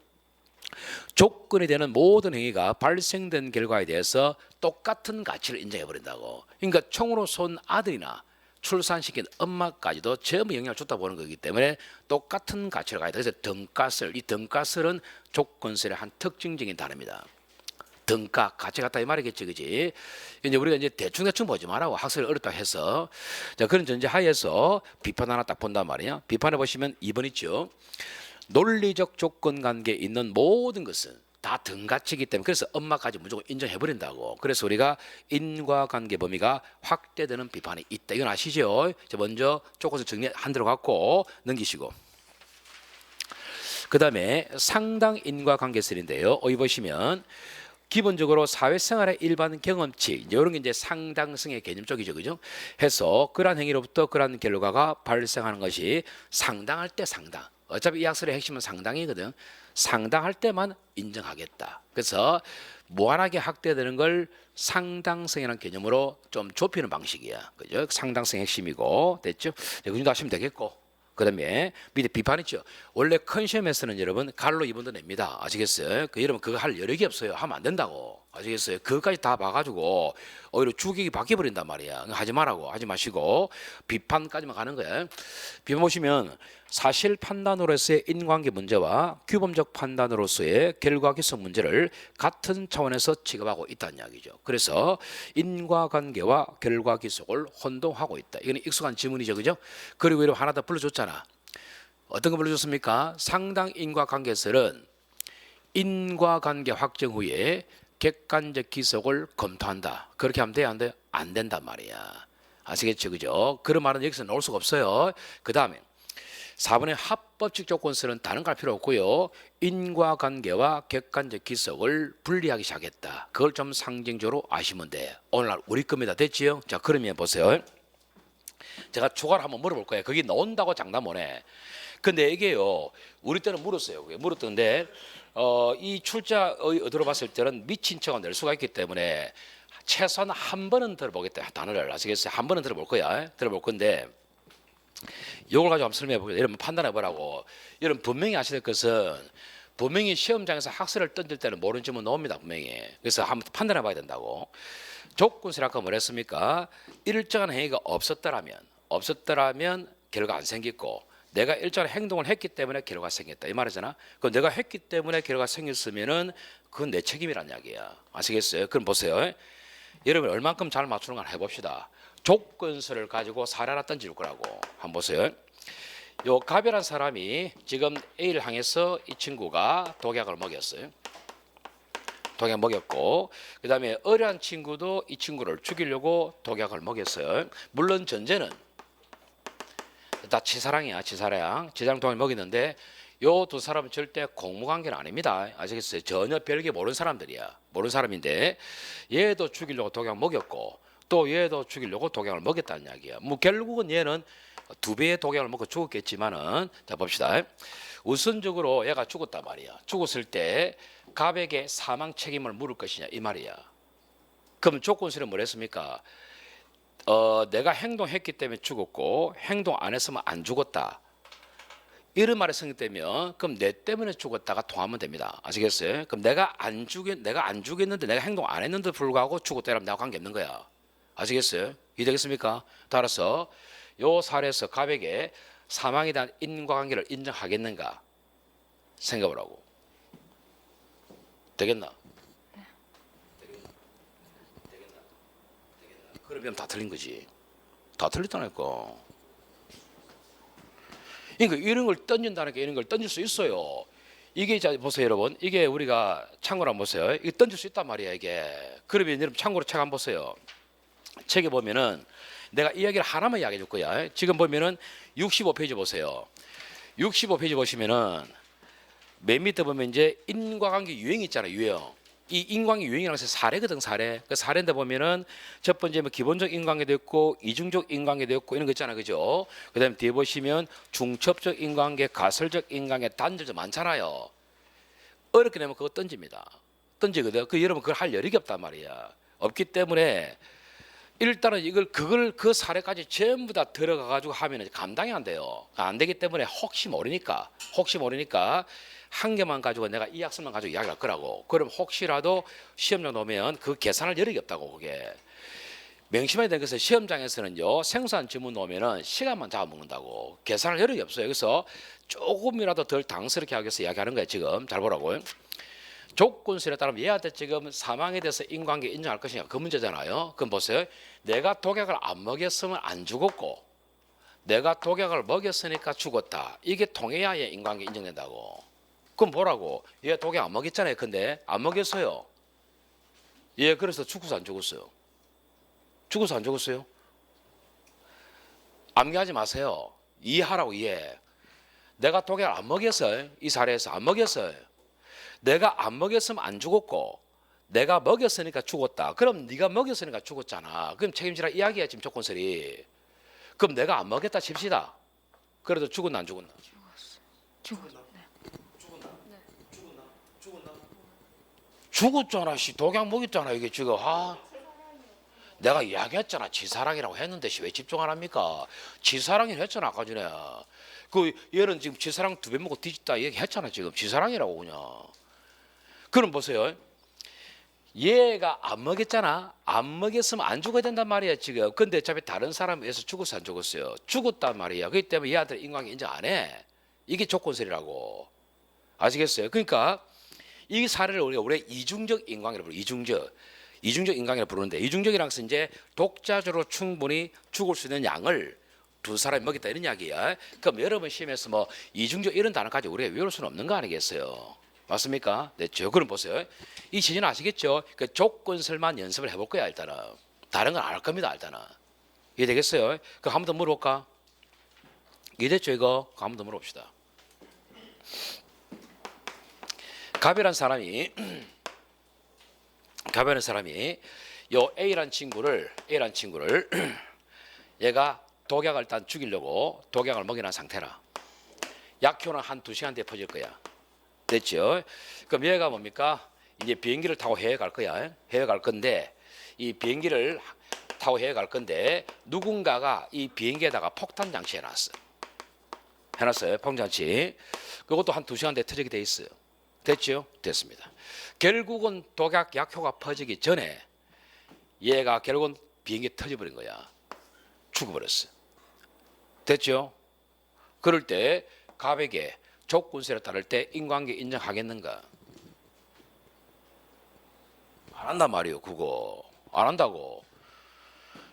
조건이 되는 모든 행위가 발생된 결과에 대해서 똑같은 가치를 인정해버린다고. 그러니까 총으로 쏜 아들이나 출산시킨 엄마까지도 전부 영향을 줬다 보는 거기 때문에 똑같은 가치를 가야 돼. 그래서 등가설, 이 등가설은 조건설의 한 특징적인 단어입니다. 등가, 가치 같다 이 말이겠지, 그지? 이제 우리가 이제 대충 보지 말라고 학설이 어렵다 해서 자 그런 전제 하에서 비판 하나 딱 본단 말이야. 비판해 보시면 2번 있죠. 논리적 조건관계에 있는 모든 것은 다 등가치이기 때문에 그래서 엄마까지 무조건 인정해버린다고. 그래서 우리가 인과관계 범위가 확대되는 비판이 있다. 이건 아시죠? 먼저 조건을 정리 한 대로 갖고 넘기시고 그 다음에 상당 인과관계설인데요. 여기 보시면 기본적으로 사회생활의 일반 경험치 이런 게 이제 상당성의 개념 쪽이죠, 그죠? 해서 그러한 행위로부터 그러한 결과가 발생하는 것이 상당할 때 상당. 어차피 이 학설의 핵심은 상당이거든. 상당할 때만 인정하겠다. 그래서 무한하게 확대되는 걸 상당성이라는 개념으로 좀 좁히는 방식이야, 그죠? 상당성 핵심이고 됐죠? 그 정도 하시면 되겠고. 그다음에 밑에 비판 있죠. 원래 큰 시험에서는 여러분 갈로 2번도 냅니다. 아시겠어요? 여러분 그거 할 여력이 없어요. 하면 안 된다고. 아시겠어요? 그것까지 다 봐가지고 오히려 주객이 바뀌어버린단 말이야. 하지 말라고. 하지 마시고 비판까지만 가는 거예요. 비판 보시면 사실 판단으로서의 인과관계 문제와 규범적 판단으로서의 결과 기속 문제를 같은 차원에서 취급하고 있다는 이야기죠. 그래서 인과관계와 결과 기속을 혼동하고 있다. 이건 익숙한 지문이죠, 그죠? 그리고 이런 하나 더 불러줬잖아. 어떤 거 불러줬습니까? 상당 인과관계설은 인과관계 확정 후에 객관적 기속을 검토한다. 그렇게 하면 돼요, 안 돼요? 안 된단 말이야. 아시겠죠, 그죠? 그런 말은 여기서 나올 수가 없어요. 그 다음에 4번의 합법적 조건서는 다른 거 할 필요 없고요. 인과관계와 객관적 기석을 분리하기 시작했다. 그걸 좀 상징적으로 아시면 돼. 오늘날 우리 겁니다. 됐지요? 자, 그러면 보세요. 제가 추가로 한번 물어볼 거예요. 거기 나온다고 장담 못 해. 근데 이게요, 우리 때는 물었어요. 물었던데, 이 출자의 들어봤을 때는 미친 척을 낼 수가 있기 때문에 최소한 한 번은 들어보겠다. 단어를 아시겠어요? 한 번은 들어볼 거야. 들어볼 건데, 이걸 가지고 한번 설명해 보겠습니다. 여러분 판단해 보라고. 여러분 분명히 아셔야 될 것은 분명히 시험장에서 학설을 던질 때는 모르는 점은 나옵니다. 분명히. 그래서 한번 판단해 봐야 된다고. 조건수를 아까 뭐랬습니까? 일정한 행위가 없었더라면 결과 안 생겼고 내가 일정한 행동을 했기 때문에 결과가 생겼다 이 말이잖아. 그럼 내가 했기 때문에 결과가 생겼으면은 그건 내 책임이란 이야기야. 아시겠어요? 그럼 보세요. 여러분 얼만큼 잘 맞추는 걸 해봅시다. 조건수를 가지고 사례 하나 던질 거라고. 한번 보세요. 요 가별한 사람이 지금 A를 향해서 이 친구가 독약을 먹였어요. 독약 먹였고 그 다음에 어려운 친구도 이 친구를 죽이려고 독약을 먹였어요. 물론 전제는 다 치사랑이야. 치사랑 독약을 먹였는데 요 두 사람은 절대 공무관계는 아닙니다. 아시겠어요? 전혀 별개 모르는 사람들이야. 모르는 사람인데 얘도 죽이려고 독약 먹였고 또 얘도 죽이려고 독약을 먹였다는 이야기야. 뭐 결국은 얘는 두 배의 독약을 먹고 죽었겠지만은 자 봅시다. 우선적으로 얘가 죽었단 말이야. 죽었을 때 갑에게 사망 책임을 물을 것이냐 이 말이야. 그럼 조건수는 뭐랬습니까? 내가 행동했기 때문에 죽었고 행동 안 했으면 안 죽었다. 이런 말이 성립되면 그럼 내 때문에 죽었다가 통하면 됩니다. 아시겠어요? 그럼 내가 안 죽였는데 내가 행동 안 했는데 불구하고 죽었다라면 나하고 관계 없는 거야. 아시겠어요? 이해되겠습니까? 따라서 요 사례에서 갑에게 사망에 대한 인과관계를 인정하겠는가 생각을 하고 되겠나? 되겠나? 그러면 다 틀린 거지. 다 틀렸다니까. 그러니까 이런 걸 던진다는 게 이런 걸 던질 수 있어요. 이게 자 보세요 여러분. 이게 우리가 참고로 한번 보세요. 이게 던질 수 있단 말이야 이게. 그러면 여러분 참고로 책 한번 보세요. 책에 보면은 내가 이야기를 하나만 이야기해 줄 거야. 지금 보면은 65페이지 보세요. 65페이지 보시면은 맨 밑에 보면 이제 인과관계 유형 있잖아요. 유형. 이 인과관계 유형이라는 것은 사례거든 사례. 그 사례인데 보면은 첫 번째 뭐 기본적 인과관계도 있고 이중적 인과관계도 있고 이런 거 있잖아요. 그죠? 그다음에 뒤에 보시면 중첩적 인과관계, 가설적 인과관계, 단절적 많잖아요. 어렵게 되면 그거 던집니다. 던지거든. 그 여러분 그걸 할 여력이 없단 말이야. 없기 때문에 일단은 그걸 그 사례까지 전부 다 들어가 가지고 하면은 감당이 안 돼요. 안 되기 때문에 혹시 모르니까 한 개만 가지고 내가 이 학습만 가지고 이야기를 할 거라고. 그럼 혹시라도 시험장 오면 그 계산할 여력이 없다고. 그게 명심해야 되는 것은 시험장에서는요 생산 지문 오면은 시간만 잡아먹는다고. 계산할 여력이 없어요. 그래서 조금이라도 덜 당스럽게 하기 위해서 이야기하는 거예요. 지금 잘 보라고요. 조건수에 따르면 얘한테 지금 사망에 대해서 인과관계 인정할 것이냐 그 문제잖아요. 그럼 보세요. 내가 독약을 안 먹였으면 안 죽었고 내가 독약을 먹였으니까 죽었다. 이게 통해야 얘 인과관계 인정된다고. 그럼 뭐라고? 얘 독약 안 먹였잖아요. 근데 안 먹였어요. 얘 그래서 죽어서 안 죽었어요. 죽어서 안 죽었어요? 암기하지 마세요. 이해하라고 이해. 내가 독약을 안 먹였어요. 이 사례에서 안 먹였어요. 내가 안 먹였으면 안 죽었고 내가 먹였으니까 죽었다. 그럼 네가 먹였으니까 죽었잖아. 그럼 책임지라 이야기야 지금 조건설이. 그럼 내가 안 먹였다 칩시다. 그래도 죽었나 안 죽었나? 죽었어. 죽었잖아. 씨 독약 먹였잖아. 이게 지금 내가 이야기했잖아. 지사랑이라고 했는데 왜 집중 안 합니까? 지사랑이라 했잖아 아까 전에. 그 얘는 지금 지사랑 두 배 먹고 뒤집다 얘기했잖아. 지금 지사랑이라고 그냥. 그럼 보세요. 얘가 안 먹였잖아. 안 먹였으면 안 죽어야 된단 말이야 지금. 근데 어차피 다른 사람에서 죽었어 안 죽었어요? 죽었단 말이야. 그렇기 때문에 얘한테 인과관계 인정 안 해. 이게 조건설이라고. 아시겠어요? 그러니까 이 사례를 우리가 이중적 인과관계로 부르고 이중적 인과관계로 부르는데 이중적이라는 것은 이제 독자적으로 충분히 죽을 수 있는 양을 두 사람이 먹였다 이런 이야기야. 그럼 여러분 시험에서 뭐 이중적 이런 단어까지 우리가 외울 수는 없는 거 아니겠어요? 맞습니까? 네, 그럼 보세요. 이 지진 아시겠죠? 그 조건설만 연습을 해볼 거야 일단은. 다른 건 안 할 겁니다 일단은. 이해되겠어요? 그럼 한 번 더 물어볼까? 이해됐죠? 이거 한번 더 물어봅시다. 갑이란 사람이 요 A란 친구를 얘가 독약을 일단 죽이려고 독약을 먹여놓은 상태라. 약효는 한 2시간 뒤에 퍼질 거야. 됐죠? 그럼 얘가 뭡니까? 이제 비행기를 타고 해외 갈 거야. 해외 갈 건데 이 비행기를 타고 해외 갈 건데 누군가가 이 비행기에다가 폭탄 장치 해놨어요. 폭탄장치. 그것도 한 2시간 뒤에 터지게 돼 있어요. 됐죠? 됐습니다. 결국은 독약 약효가 퍼지기 전에 얘가 결국은 비행기 터져버린 거야. 죽어버렸어. 됐죠? 그럴 때 갑에게 조건세를 따를 때 인과관계 인정하겠는가? 안 한단 말이에요. 그거 안 한다고.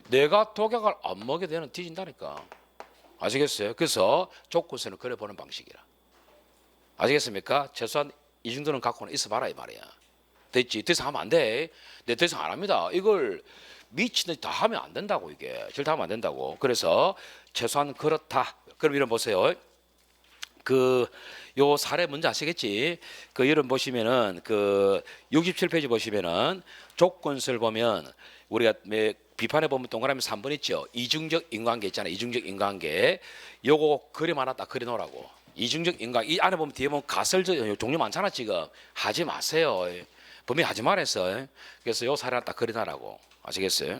내가 독약을 안 먹게 되면 뒤진다니까. 아시겠어요? 그래서 조건세는 그려보는 방식이라. 아시겠습니까? 최소한 이 정도는 갖고는 있어봐라 이 말이야. 됐지? 더 이상 하면 안 돼. 내 더 이상 안 합니다. 이걸 미친 듯이 다 하면 안 된다고. 이게 절대 하면 안 된다고. 그래서 최소한 그렇다. 그럼 이런 보세요. 요 사례 뭔지 아시겠지? 이런 보시면은 67페이지 보시면은 조건서를 보면 우리가 비판해 보면 동그라미 3번 있죠. 이중적 인과관계 있잖아요. 이중적 인과관계. 요거 그림 하나 딱 그려 놓으라고. 이중적 인과 이 안에 보면 뒤에 보면 가설적 종류 많잖아. 지금 하지 마세요. 범위 하지 말았어. 그래서 요 사례 하나 딱 그려 놔라고. 아시겠어요?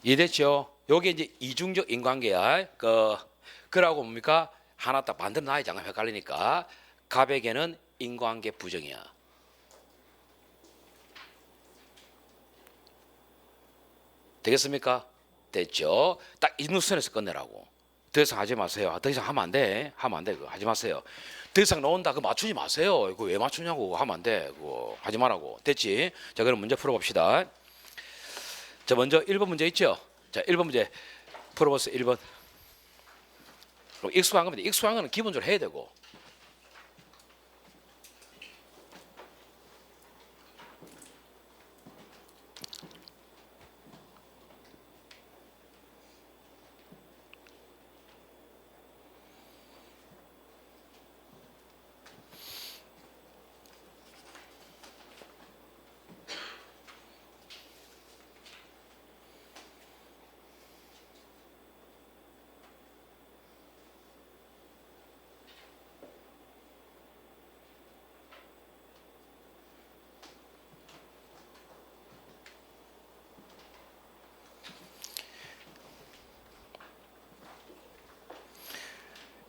이해됐죠? 요게 이제 이중적 인과관계야. 그러고 뭡니까? 하나 딱 만들어 놔야 장갑 헷갈리니까. 갑에게는 인과관계 부정이야. 되겠습니까? 됐죠? 딱 이 누선에서 끝내라고. 더 이상 하지 마세요. 더 이상 하면 안 돼. 하면 안 돼. 그거 하지 마세요. 더 이상 나온다. 그거 맞추지 마세요. 그거 왜 맞추냐고. 하면 안 돼. 그거 하지 말라고. 됐지? 자, 그럼 문제 풀어봅시다. 자, 먼저 1번 문제 있죠? 자, 1번 문제 풀어보세요. 1번. 익숙한 겁니다. 익숙한 거는 기본적으로 해야 되고.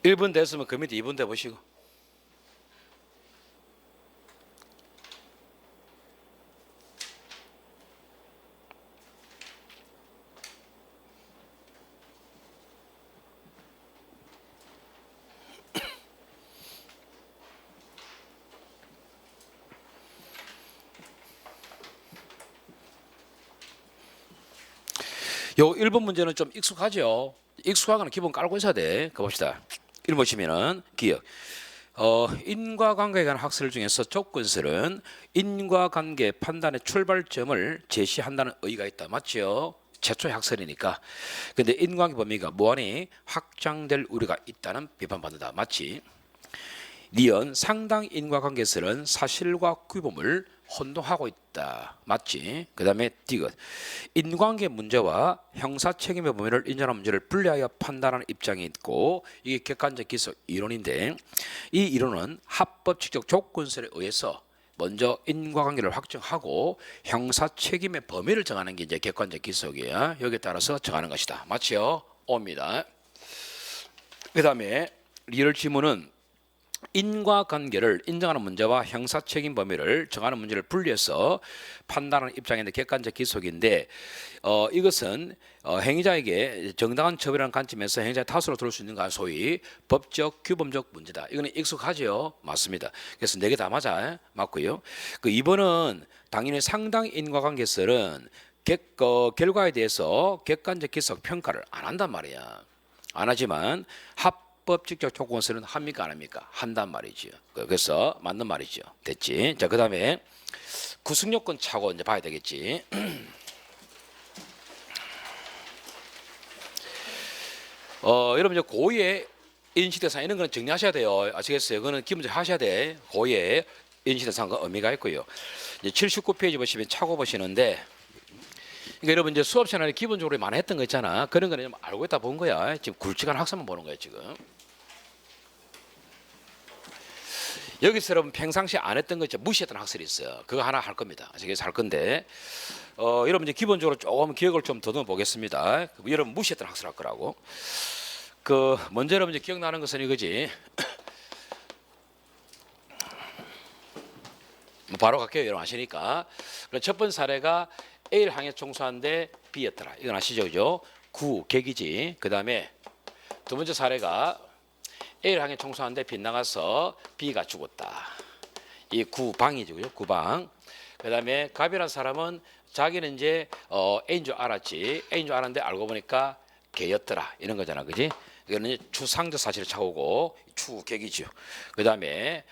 일 번 됐으면 그 밑에 2번 돼 보시고. 요 1번 문제는 좀 익숙하죠. 익숙한 거는 기본 깔고 있어야 돼. 가봅시다. 1번 보시면은 기억. 인과관계에 관한 학설 중에서 조건설은 인과관계 판단의 출발점을 제시한다는 의의가 있다. 맞죠? 최초의 학설이니까. 근데 인과관계 범위가 무한히 확장될 우려가 있다는 비판받는다. 맞지? 니은 상당 인과관계설은 사실과 규범을 혼동하고 있다. 맞지? 그 다음에 디귿 인과관계 문제와 형사책임의 범위를 인정하는 문제를 분리하여 판단하는 입장이 있고 이게 객관적 기소 이론인데 이 이론은 합법칙적 조건설에 의해서 먼저 인과관계를 확정하고 형사책임의 범위를 정하는 게 이제 객관적 기소이야. 여기에 따라서 정하는 것이다. 맞죠? 옵니다. 그 다음에 리얼 지문은 인과관계를 인정하는 문제와 형사책임 범위를 정하는 문제를 분리해서 판단하는 입장인데 객관적 기속인데 이것은 행위자에게 정당한 처벌이라는 관점에서 행위자의 탓으로 들을 수 있는 가 소위 법적 규범적 문제다. 이거는 익숙하죠? 맞습니다. 그래서 4개 다 맞아. 맞고요. 그 2번은 당연히 상당 인과관계설은 결과에 대해서 객관적 기속 평가를 안 한단 말이야. 안 하지만 합법적 조건설은 합니까 안 합니까? 한단 말이죠. 그래서 맞는 말이죠. 됐지? 자, 그 다음에 구승요건 차고 이제 봐야 되겠지. 여러분 이제 고의의 인식대상 이런 거는 정리하셔야 돼요. 아시겠어요? 그거는 기본적으로 하셔야 돼. 고의의 인식대상과 의미가 있고요. 이제 79페이지 보시면 차고 보시는데, 그러니까 여러분 이제 수업 시간에 기본적으로 많이 했던 거 있잖아. 그런 거는 좀 알고 있다 본 거야. 지금 굵직한 학습만 보는 거야 지금. 여기서 여러분 평상시 안 했던 거 있죠. 무시했던 학설이 있어요. 그거 하나 할 겁니다. 그래서 할 건데, 여러분 이제 기본적으로 조금 기억을 좀 더듬어 보겠습니다. 여러분 무시했던 학설 할 거라고. 먼저 여러분 이제 기억나는 것은 이거지. 바로 갈게요. 여러분 아시니까. 첫 번째 사례가 A를 향해 총수하는데 B였더라. 이건 아시죠, 그죠? 구 객이지. 그 다음에 두 번째 사례가 A를 향해 총수하는데 빗나가서 B가 죽었다. 이 구방이죠, 그죠? 구방. 그 다음에 갑이라는 사람은 자기는 이제 A인 줄 알았지. A인 줄 알았는데 알고 보니까 개였더라. 이런 거잖아, 그지? 이거는 추상적 사실을 차오고 추객이죠. 그 다음에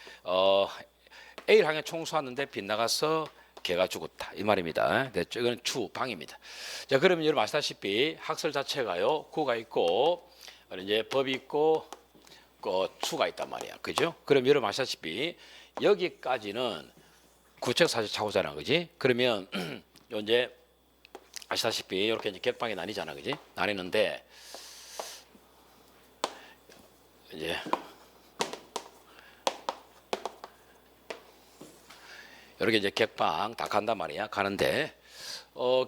A를 향해 총수하는데 빗나가서 개가 죽었다. 이 말입니다. 네, 이거는 추방입니다. 자, 그러면 여러분 아시다시피 학설 자체가요, 구가 있고 이제 법이 있고 추가 있단 말이야. 그죠? 그럼 여러분 아시다시피 여기까지는 구체적 사실 차고잖아. 그지? 그러면 이제 아시다시피 이렇게 이제 객방이 나뉘잖아. 그지? 나뉘는데 이제 이렇게 이제 객방 다 간단 말이야. 가는데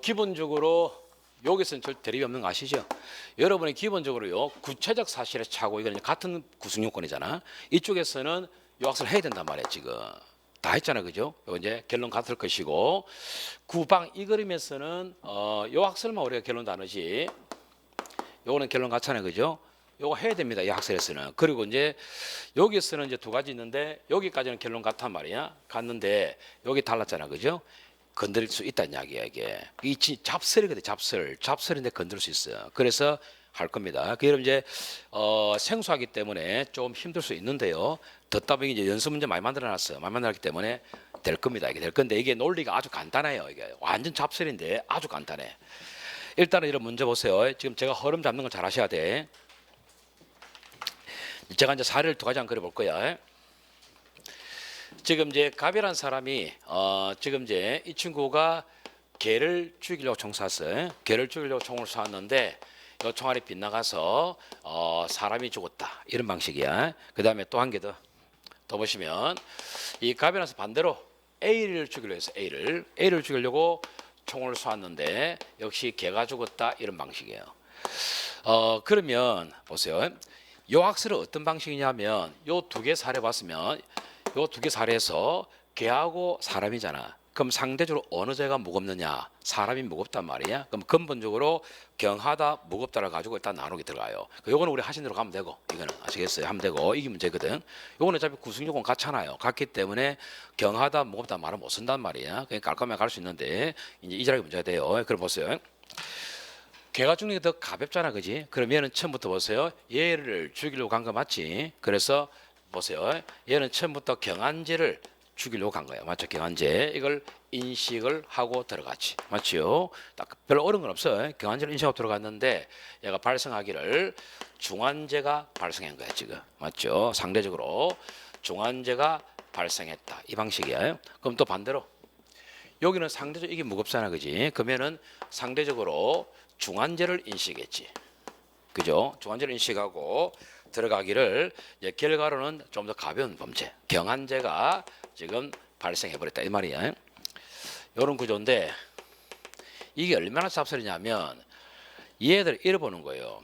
기본적으로 여기서는 절 대립이 없는 거 아시죠? 여러분이 기본적으로요 구체적 사실에 차고 이거는 같은 구승요건이잖아. 이쪽에서는 요 학습을 해야 된단 말이야. 지금 다 했잖아, 그죠? 요 이제 결론 같을 것이고, 구방 이 그림에서는 요 학설만 우리가 결론 다르지. 요거는 결론 같잖아요, 그죠? 요거 해야 됩니다, 이 학설에서는. 그리고 이제 여기서는 이제 두 가지 있는데 여기까지는 결론 같단 말이야. 갔는데 여기 달랐잖아, 그죠? 건드릴 수 있다는 이야기야. 이게 이 잡설이거든. 잡설인데 건드릴 수 있어요. 그래서 할 겁니다. 그 여러분 이제 생소하기 때문에 좀 힘들 수 있는데요. 듣다 보니 이제 연습 문제 많이 만들어놨어요. 많이 만들었기 때문에 될 겁니다. 이게 될 건데 이게 논리가 아주 간단해요. 이게 완전 잡설인데 아주 간단해. 일단은 이런 문제 보세요. 지금 제가 흐름 잡는 걸 잘 하셔야 돼. 제가 이제 사례를 두 가지 한 그려볼 거야. 지금 이제 갑이라는 사람이 지금 이제 이 친구가 개를 죽이려고 총 쐈어요. 개를 죽이려고 총을 쐈는데 이 총알이 빗나가서 사람이 죽었다. 이런 방식이야. 그 다음에 또 한 개 더 보시면 이 갑이라서 반대로 A를 죽이려고 해서 A를 죽이려고 총을 쐈는데 역시 개가 죽었다. 이런 방식이에요. 그러면 보세요. 요 학설은 어떤 방식이냐면 요 두 개 사례 봤으면 요 두 개 사례에서 개하고 사람이잖아. 그럼 상대적으로 어느 죄가 무겁느냐? 사람이 무겁단 말이야. 그럼 근본적으로 경하다, 무겁다를 가지고 일단 나누게 들어가요. 요거는 우리 하신 대로 가면 되고, 이거는 아시겠어요? 하면 되고, 이게 문제거든. 요거는 어차피 구승요건 같잖아요. 같기 때문에 경하다, 무겁다 말은 못 쓴단 말이야. 그냥 깔끔하게 갈 수 있는데 이제 이 자리가 문제가 돼요. 그럼 보세요. 개가 죽는 게 더 가볍잖아, 그지? 그럼 얘는 처음부터 보세요. 얘를 죽이려고 간 거 맞지? 그래서 보세요. 얘는 처음부터 경한죄를 죽이려고 간 거야. 맞죠? 경한죄. 이걸 인식을 하고 들어갔지. 맞죠? 딱 별로 어려운 건 없어요. 경한죄를 인식하고 들어갔는데 얘가 발생하기를 중한죄가 발생한 거야, 지금. 맞죠? 상대적으로 중한죄가 발생했다. 이 방식이야. 그럼 또 반대로 여기는 상대적으로 이게 무겁잖아, 그지? 그러면은 상대적으로 중한죄를 인식했지. 그죠? 중한죄를 인식하고 들어가기를 이제 결과로는 좀 더 가벼운 범죄, 경한죄가 지금 발생해 버렸다 이 말이야. 이런 구조인데 이게 얼마나 잡설이냐면 얘들 잃어보는 거예요.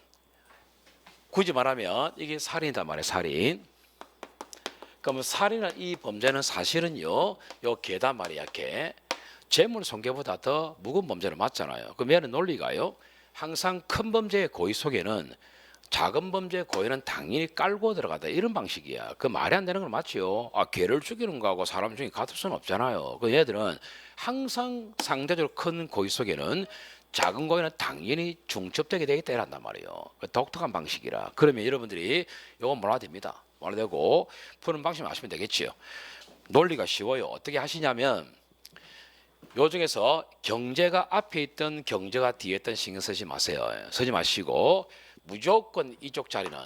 굳이 말하면 이게 살인이단 말이에요. 살인. 그러면 살인은 이 범죄는 사실은요, 요 개단 말이야. 개. 재물 손괴보다 더 무거운 범죄는 맞잖아요. 그럼 얘는 논리가요. 항상 큰 범죄의 고의 속에는 작은 범죄의 고의는 당연히 깔고 들어가다 이런 방식이야. 그 말이 안 되는 건 맞지요. 개를 죽이는 거하고 사람 중에 같을 수는 없잖아요. 그 얘들은 항상 상대적으로 큰 고의 속에는 작은 고의는 당연히 중첩되게 되겠다 이란단 말이에요. 그 독특한 방식이라. 그러면 여러분들이 이건 몰라야 됩니다. 몰라야 되고 푸는 방식만 아시면 되겠지요. 논리가 쉬워요. 어떻게 하시냐면 요 중에서 경제가 앞에 있던 경제가 뒤에 있던 신경 쓰지 마세요. 쓰지 마시고 무조건 이쪽 자리는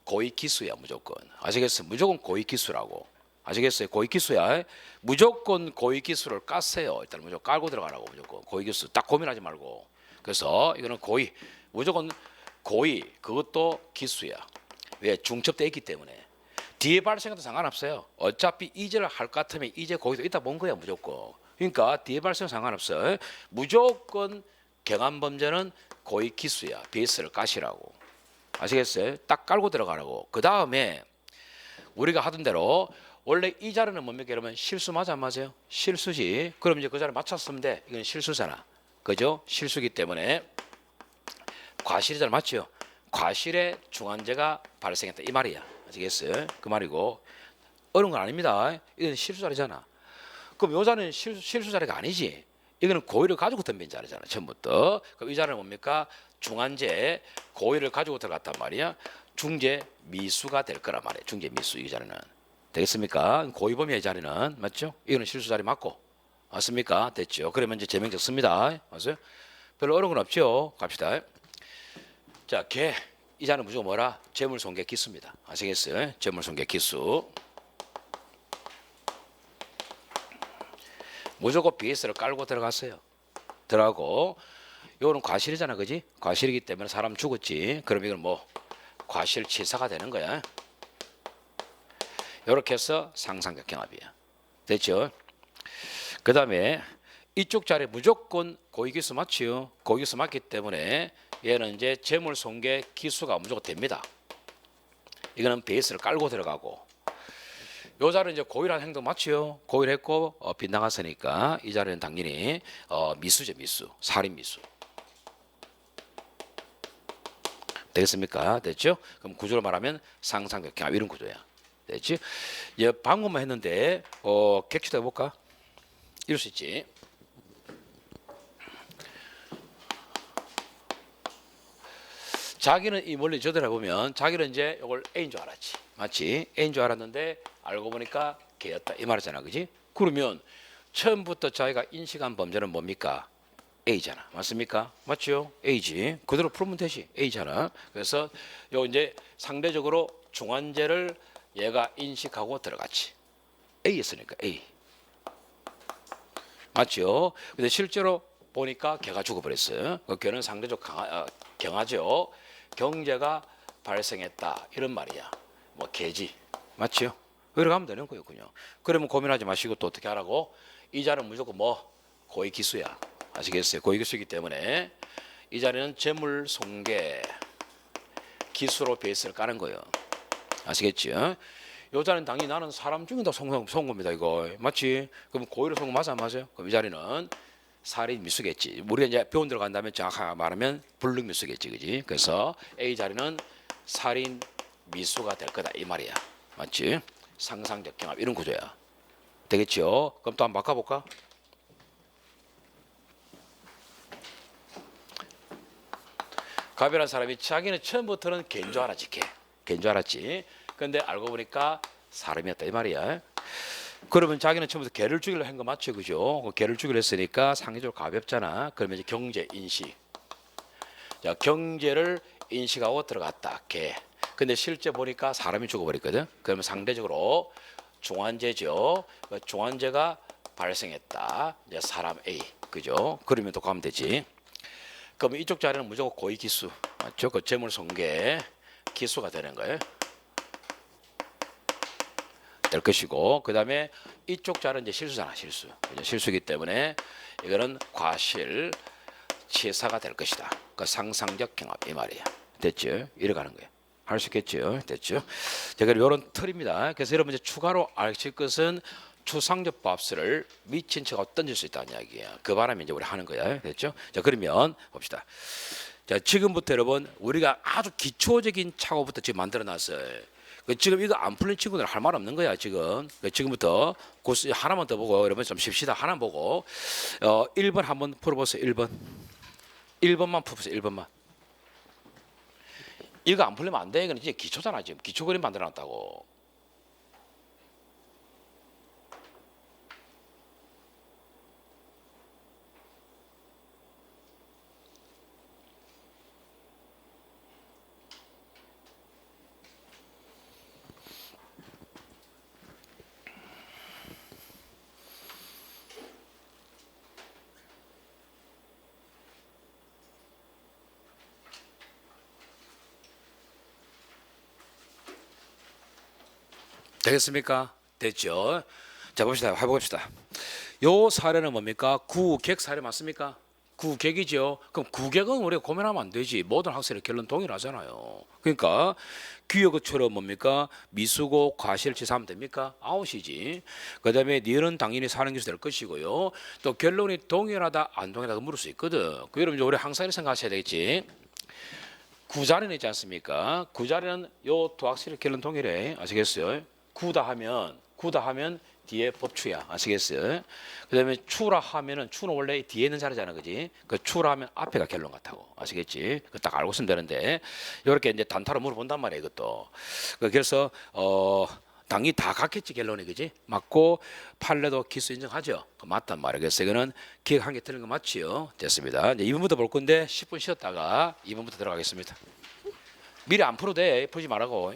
고위기수야. 무조건 아시겠어요? 무조건 고위기수라고. 아시겠어요? 고위기수야. 무조건 고위기수를 깠어요. 일단 무조건 깔고 들어가라고. 무조건 고위기수 딱 고민하지 말고. 그래서 이거는 고위, 무조건 고위, 그것도 기수야. 왜? 중첩돼 있기 때문에. 뒤에 발생해도 상관없어요. 어차피 이제를 할 것 같으면 이제 거기서 있다 본 거야. 무조건. 그러니까 뒤에 발생 상관없어. 무조건 경한범죄는 고위 기수야. 베이스를 까시라고. 아시겠어요? 딱 깔고 들어가라고. 그 다음에 우리가 하던 대로 원래 이 자리는 뭡니까? 여러분 실수 맞아 안 맞아요? 실수지. 그럼 이제 그 자리 맞췄으면 돼. 이건 실수잖아. 그죠? 실수기 때문에 과실이잖아. 맞죠? 과실에 중한죄가 발생했다. 이 말이야. 아시겠어요? 그 말이고 어려운 건 아닙니다. 이건 실수 자리잖아. 그럼 요 자리는 실수 자리가 아니지. 이거는 고의를 가지고 덤빈 자리잖아. 처음부터. 그럼 이 자리는 뭡니까? 중한죄 고의를 가지고 들어갔단 말이야. 중죄 미수가 될 거란 말이야. 중죄 미수 이 자리는. 되겠습니까? 고의범위의 자리는 맞죠? 이거는 실수 자리 맞고. 맞습니까? 됐죠? 그러면 이제 제명 적습니다. 맞아요? 별로 어려운 건 없죠? 갑시다. 자, 개. 이 자는 무조건 뭐라? 재물손괴 기수입니다. 아시겠어요? 재물손괴 기수. 무조건 BS를 깔고 들어갔어요. 들어가고 이거는 과실이잖아, 그지? 과실이기 때문에 사람 죽었지. 그럼 이건 뭐 과실치사가 되는 거야. 이렇게 해서 상상적 경합이야. 됐죠? 그 다음에 이쪽 자리에 무조건 고위기수 맞지요. 고위기수 맞기 때문에 얘는 이제 재물손괴 기수가 무조건 됩니다. 이거는 베이스를 깔고 들어가고 요 자리는 이제 고의라는 행동 맞지요. 고의를 했고 빗나갔으니까 이 자리는 당연히 미수죠. 미수. 살인 미수. 되겠습니까? 됐죠? 그럼 구조로 말하면 상상적 경합 이런 구조야. 됐지? 예, 방금만 했는데 객추도 해볼까? 이럴 수 있지. 자기는 이 원리 저대로 해보면 자기는 이제 이걸 A인 줄 알았지. 맞지? A인 줄 알았는데 알고 보니까 K였다. 이 말이잖아. 그지? 그러면 처음부터 자기가 인식한 범죄는 뭡니까? A잖아. 맞습니까? 맞죠? A지. 그대로 풀면 되지. A잖아. 그래서 요 이제 상대적으로 중한죄를 얘가 인식하고 들어갔지. A였으니까 A. 맞죠? 근데 실제로 보니까 걔가 죽어버렸어요. 그 걔는 상대적 경하죠. 경제가 발생했다 이런 말이야. 뭐 개지. 맞죠? 그래 가면 되는 거예요. 그냥. 그러면 고민하지 마시고 또 어떻게 하라고? 이 자리는 무조건 뭐 고의기수야. 아시겠어요? 고의기수이기 때문에 이 자리는 재물손괴 기수로 베이스를 까는 거예요. 아시겠죠? 요 자리는 당연히 나는 사람 죽인다 송겁니다 이거. 맞지? 그럼 고의로 송거 맞아 안 맞아요? 그럼 이 자리는 살인 미수겠지. 우리가 이제 병원 들어간 다음에 정확하게 말하면 불능 미수겠지, 그지? 그래서 A 자리는 살인 미수가 될 거다 이 말이야. 맞지? 상상적 경합 이런 구조야. 되겠죠? 그럼 또 한번 바꿔볼까? 갑이라는 사람이 자기는 처음부터는 개인 줄 알았지, 개인 줄 알았지. 근데 알고 보니까 사람이었다 이 말이야. 그러면 자기는 처음부터 개를 죽이려 한 거 맞죠, 그죠? 개를 죽이려 했으니까 상대적으로 가볍잖아. 그러면 이제 경제 인식. 자, 경제를 인식하고 들어갔다, 개. 근데 실제 보니까 사람이 죽어버렸거든. 그러면 상대적으로 중한죄죠. 중한죄가 발생했다. 이제 사람 A, 그죠? 그러면 또 가면 되지. 그럼 이쪽 자리는 무조건 고의기수, 맞죠? 그 재물손괴 기수가 되는 거예요. 될 것이고, 그 다음에 이쪽 자는 이제 실수잖아, 실수. 실수이기 때문에 이거는 과실 치사가 될 것이다. 그 상상적 경합 이 말이야. 됐죠? 이래 가는 거예요. 할 수 있겠죠? 됐죠? 제가 이런 틀입니다. 그래서 여러분 이제 추가로 아실 것은 추상적 밥수를 미친 척 던질 수 있다는 이야기예요. 그 바람에 이제 우리 하는 거야. 됐죠? 자, 그러면 봅시다. 자, 지금부터 여러분 우리가 아주 기초적인 착오부터 지금 만들어 놨어요. 지금 이거 안 풀린 친구들 할 말 없는 거야 지금. 지금부터 하나만 더 보고 여러분 좀 쉽시다. 하나 보고 1번 한번 풀어보세요. 1번만 풀어보세요. 1번만. 이거 안 풀리면 안 돼. 이건 이제 기초잖아. 지금 기초 그림 만들어놨다고. 되겠습니까? 됐죠? 자 봅시다. 해봅시다. 요 사례는 뭡니까? 구객 사례 맞습니까? 구객이죠. 그럼 구객은 우리가 고민하면 안 되지. 모든 학생의 결론 동일하잖아요. 그러니까 귀여것처럼 뭡니까? 미수고 과실 치사하면 됩니까? 아웃이지. 그다음에 니는 당연히 사는 것이 될 것이고요. 또 결론이 동일하다 안 동일하다 물을 수 있거든. 그 여러분 우리 항상 이렇게 생각하셔야 되겠지. 구자리는 있지 않습니까? 구자리는 요 두 학생의 결론 동일해. 아시겠어요? 구다 하면 뒤에 법추야. 아시겠어요? 그다음에 추라 하면은 추는 원래 뒤에 있는 자리잖아, 그지? 그 추라 하면 앞에가 결론 같다고. 아시겠지? 그 딱 알고 있으면 되는데 이렇게 이제 단타로 물어본단 말이야, 이것도. 그래서 당이 다 같겠지 결론이, 그지? 맞고 판례도 기수 인정하죠. 맞단 말이야. 그래서 이거는 기억 한 개 틀린 거 맞지요? 됐습니다. 이제 2번부터 볼 건데 10분 쉬었다가 2번부터 들어가겠습니다. 미리 안 풀어도 돼. 풀지 말라고.